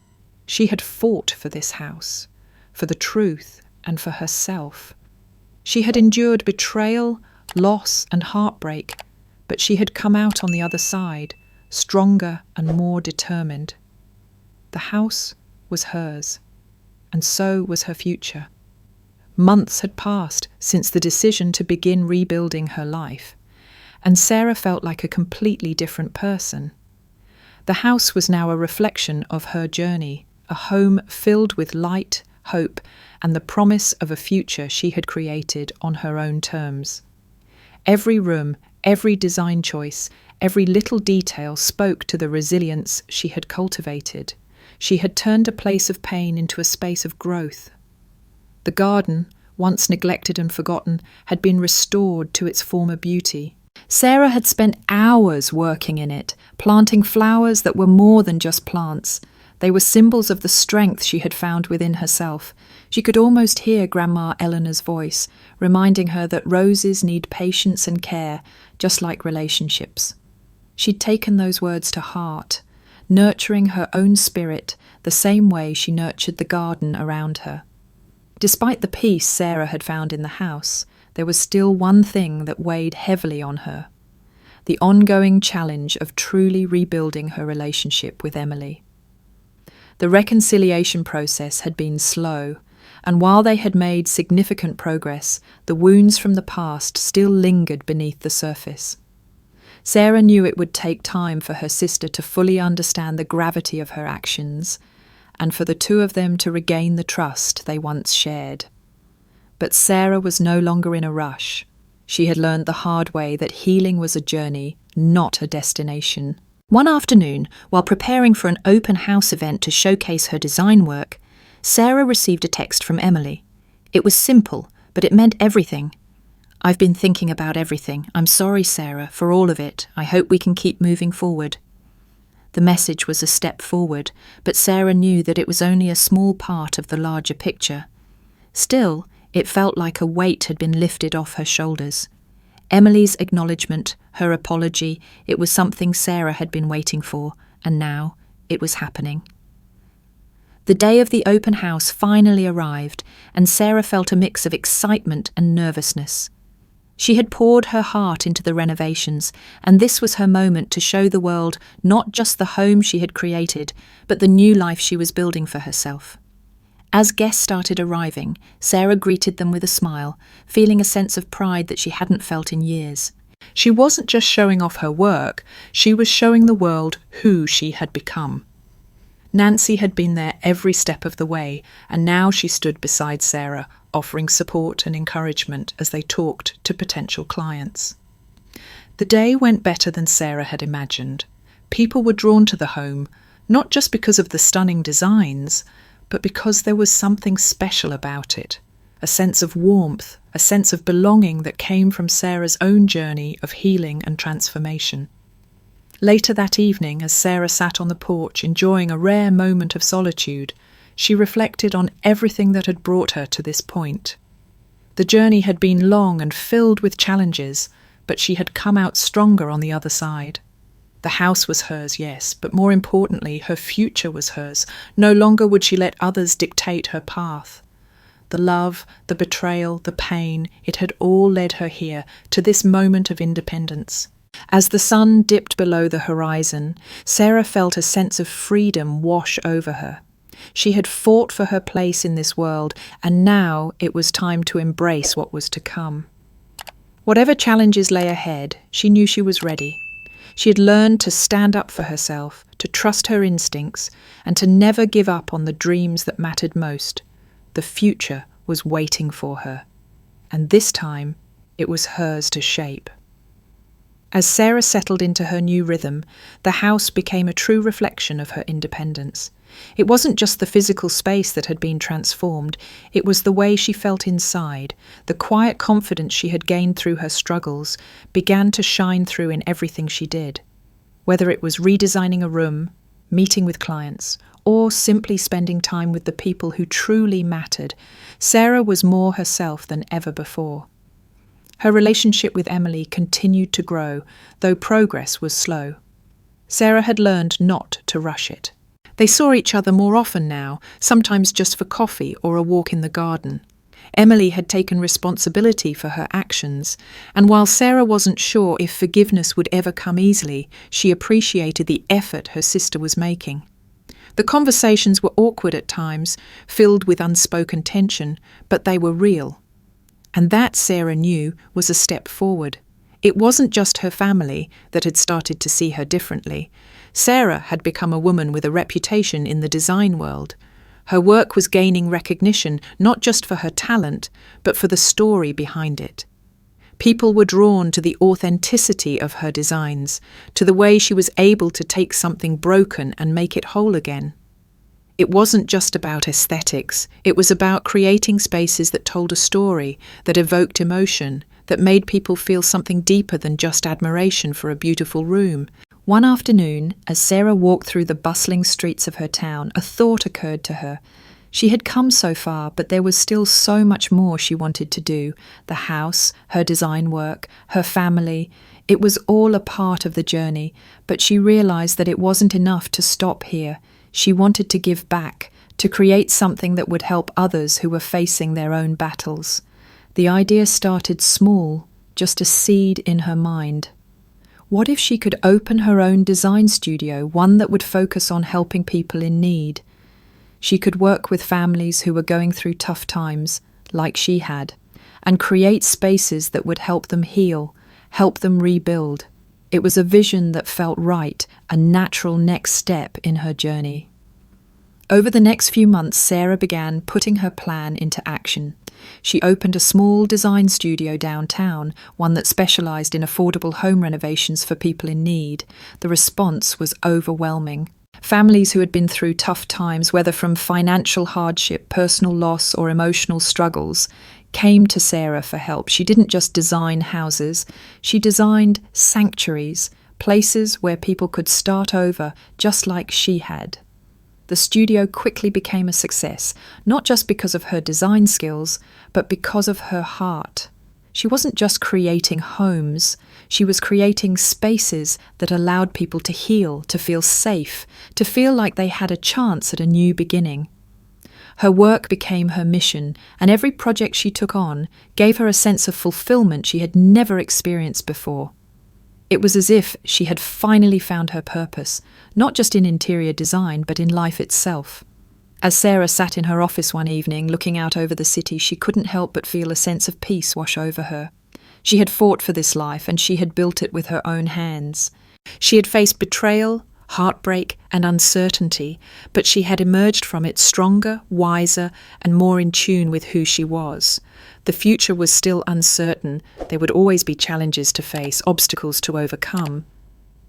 She had fought for this house, for the truth, and for herself. She had endured betrayal, loss, and heartbreak, but she had come out on the other side, stronger and more determined. The house was hers, and so was her future. Months had passed since the decision to begin rebuilding her life, and Sarah felt like a completely different person. The house was now a reflection of her journey, a home filled with light, hope, and the promise of a future she had created on her own terms. Every room, every design choice, every little detail spoke to the resilience she had cultivated. She had turned a place of pain into a space of growth. The garden, once neglected and forgotten, had been restored to its former beauty. Sarah had spent hours working in it, planting flowers that were more than just plants. They were symbols of the strength she had found within herself. She could almost hear Grandma Eleanor's voice, reminding her that roses need patience and care, just like relationships. She'd taken those words to heart, nurturing her own spirit the same way she nurtured the garden around her. Despite the peace Sarah had found in the house, there was still one thing that weighed heavily on her: the ongoing challenge of truly rebuilding her relationship with Emily. The reconciliation process had been slow, and while they had made significant progress, the wounds from the past still lingered beneath the surface. Sarah knew it would take time for her sister to fully understand the gravity of her actions, and for the two of them to regain the trust they once shared. But Sarah was no longer in a rush. She had learned the hard way that healing was a journey, not a destination. One afternoon, while preparing for an open house event to showcase her design work, Sarah received a text from Emily. It was simple, but it meant everything. "I've been thinking about everything. I'm sorry, Sarah, for all of it. I hope we can keep moving forward." The message was a step forward, but Sarah knew that it was only a small part of the larger picture. Still, it felt like a weight had been lifted off her shoulders. Emily's acknowledgement, her apology, it was something Sarah had been waiting for, and now it was happening. The day of the open house finally arrived, and Sarah felt a mix of excitement and nervousness. She had poured her heart into the renovations, and this was her moment to show the world not just the home she had created, but the new life she was building for herself. As guests started arriving, Sarah greeted them with a smile, feeling a sense of pride that she hadn't felt in years. She wasn't just showing off her work, she was showing the world who she had become. Nancy had been there every step of the way, and now she stood beside Sarah, offering support and encouragement as they talked to potential clients. The day went better than Sarah had imagined. People were drawn to the home, not just because of the stunning designs, but because there was something special about it, a sense of warmth, a sense of belonging that came from Sarah's own journey of healing and transformation. Later that evening, as Sarah sat on the porch enjoying a rare moment of solitude, she reflected on everything that had brought her to this point. The journey had been long and filled with challenges, but she had come out stronger on the other side. The house was hers, yes, but more importantly, her future was hers. No longer would she let others dictate her path. The love, the betrayal, the pain, it had all led her here, to this moment of independence. As the sun dipped below the horizon, Sarah felt a sense of freedom wash over her. She had fought for her place in this world, and now it was time to embrace what was to come. Whatever challenges lay ahead, she knew she was ready. She had learned to stand up for herself, to trust her instincts, and to never give up on the dreams that mattered most. The future was waiting for her, and this time it was hers to shape. As Sarah settled into her new rhythm, the house became a true reflection of her independence. It wasn't just the physical space that had been transformed, it was the way she felt inside. The quiet confidence she had gained through her struggles began to shine through in everything she did. Whether it was redesigning a room, meeting with clients, or simply spending time with the people who truly mattered, Sarah was more herself than ever before. Her relationship with Emily continued to grow, though progress was slow. Sarah had learned not to rush it. They saw each other more often now, sometimes just for coffee or a walk in the garden. Emily had taken responsibility for her actions, and while Sarah wasn't sure if forgiveness would ever come easily, she appreciated the effort her sister was making. The conversations were awkward at times, filled with unspoken tension, but they were real. And that, Sarah knew, was a step forward. It wasn't just her family that had started to see her differently. Sarah had become a woman with a reputation in the design world. Her work was gaining recognition not just for her talent, but for the story behind it. People were drawn to the authenticity of her designs, to the way she was able to take something broken and make it whole again. It wasn't just about aesthetics, it was about creating spaces that told a story, that evoked emotion, that made people feel something deeper than just admiration for a beautiful room. One afternoon, as Sarah walked through the bustling streets of her town, a thought occurred to her. She had come so far, but there was still so much more she wanted to do. The house, her design work, her family. It was all a part of the journey, but she realized that it wasn't enough to stop here. She wanted to give back, to create something that would help others who were facing their own battles. The idea started small, just a seed in her mind. What if she could open her own design studio, one that would focus on helping people in need? She could work with families who were going through tough times, like she had, and create spaces that would help them heal, help them rebuild. It was a vision that felt right, a natural next step in her journey. Over the next few months, Sarah began putting her plan into action. She opened a small design studio downtown, one that specialized in affordable home renovations for people in need. The response was overwhelming. Families who had been through tough times, whether from financial hardship, personal loss, or emotional struggles, came to Sarah for help. She didn't just design houses, she designed sanctuaries, places where people could start over just like she had. The studio quickly became a success, not just because of her design skills, but because of her heart. She wasn't just creating homes, she was creating spaces that allowed people to heal, to feel safe, to feel like they had a chance at a new beginning. Her work became her mission, and every project she took on gave her a sense of fulfillment she had never experienced before. It was as if she had finally found her purpose, not just in interior design, but in life itself. As Sarah sat in her office one evening, looking out over the city, she couldn't help but feel a sense of peace wash over her. She had fought for this life, and she had built it with her own hands. She had faced betrayal, heartbreak, and uncertainty, but she had emerged from it stronger, wiser, and more in tune with who she was. The future was still uncertain. There would always be challenges to face, obstacles to overcome.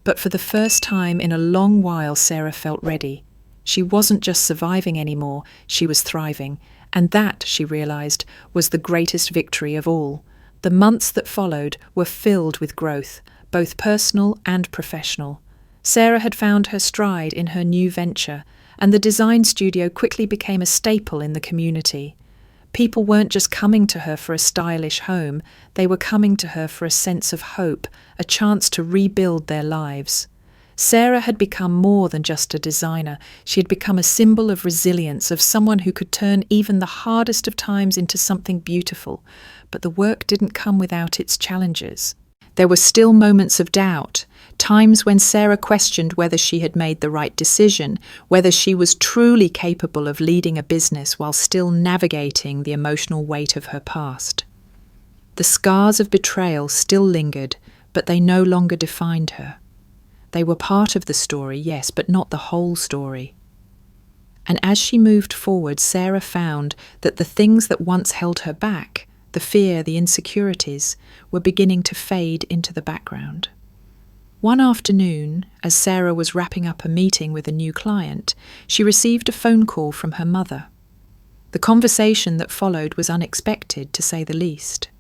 But for the first time in a long while, Sarah felt ready. She wasn't just surviving anymore, she was thriving. And that, she realized, was the greatest victory of all. The months that followed were filled with growth, both personal and professional. Sarah had found her stride in her new venture, and the design studio quickly became a staple in the community. People weren't just coming to her for a stylish home, they were coming to her for a sense of hope, a chance to rebuild their lives. Sarah had become more than just a designer. She had become a symbol of resilience, of someone who could turn even the hardest of times into something beautiful. But the work didn't come without its challenges. There were still moments of doubt, times when Sarah questioned whether she had made the right decision, whether she was truly capable of leading a business while still navigating the emotional weight of her past. The scars of betrayal still lingered, but they no longer defined her. They were part of the story, yes, but not the whole story. And as she moved forward, Sarah found that the things that once held her back, the fear, the insecurities, were beginning to fade into the background. One afternoon, as Sarah was wrapping up a meeting with a new client, she received a phone call from her mother. The conversation that followed was unexpected, to say the least.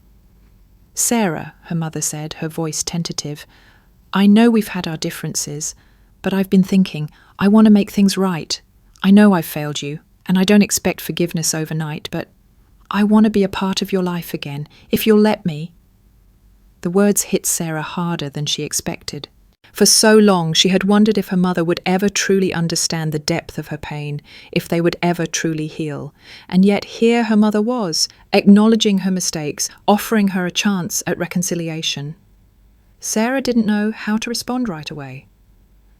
"Sarah," her mother said, her voice tentative, "I know we've had our differences, but I've been thinking, I want to make things right. I know I've failed you, and I don't expect forgiveness overnight, but I want to be a part of your life again, if you'll let me." The words hit Sarah harder than she expected. For so long, she had wondered if her mother would ever truly understand the depth of her pain, if they would ever truly heal. And yet here her mother was, acknowledging her mistakes, offering her a chance at reconciliation. Sarah didn't know how to respond right away.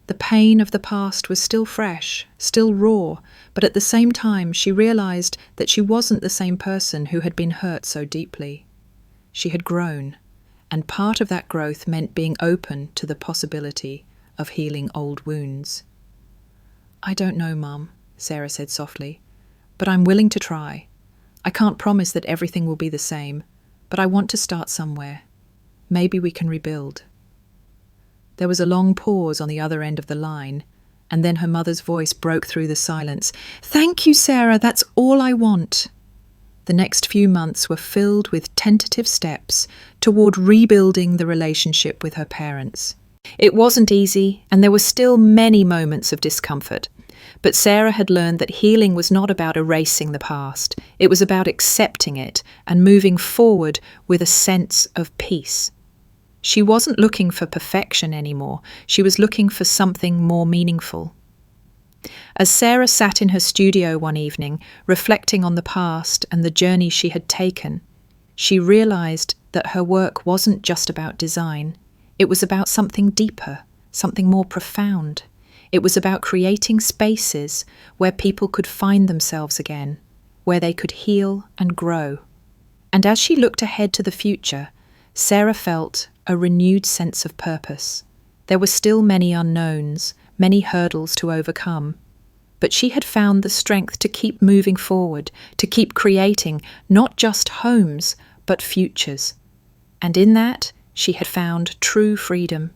The pain of the past was still fresh, still raw, but at the same time she realized that she wasn't the same person who had been hurt so deeply. She had grown, and part of that growth meant being open to the possibility of healing old wounds. "I don't know, Mum," Sarah said softly, "but I'm willing to try. I can't promise that everything will be the same, but I want to start somewhere. Maybe we can rebuild." There was a long pause on the other end of the line, and then her mother's voice broke through the silence. "Thank you, Sarah, that's all I want." The next few months were filled with tentative steps toward rebuilding the relationship with her parents. It wasn't easy, and there were still many moments of discomfort. But Sarah had learned that healing was not about erasing the past. It was about accepting it and moving forward with a sense of peace. She wasn't looking for perfection anymore. She was looking for something more meaningful. As Sarah sat in her studio one evening, reflecting on the past and the journey she had taken, she realized that her work wasn't just about design. It was about something deeper, something more profound. It was about creating spaces where people could find themselves again, where they could heal and grow. And as she looked ahead to the future, Sarah felt a renewed sense of purpose. There were still many unknowns, many hurdles to overcome, but she had found the strength to keep moving forward, to keep creating not just homes, but futures. And in that, she had found true freedom.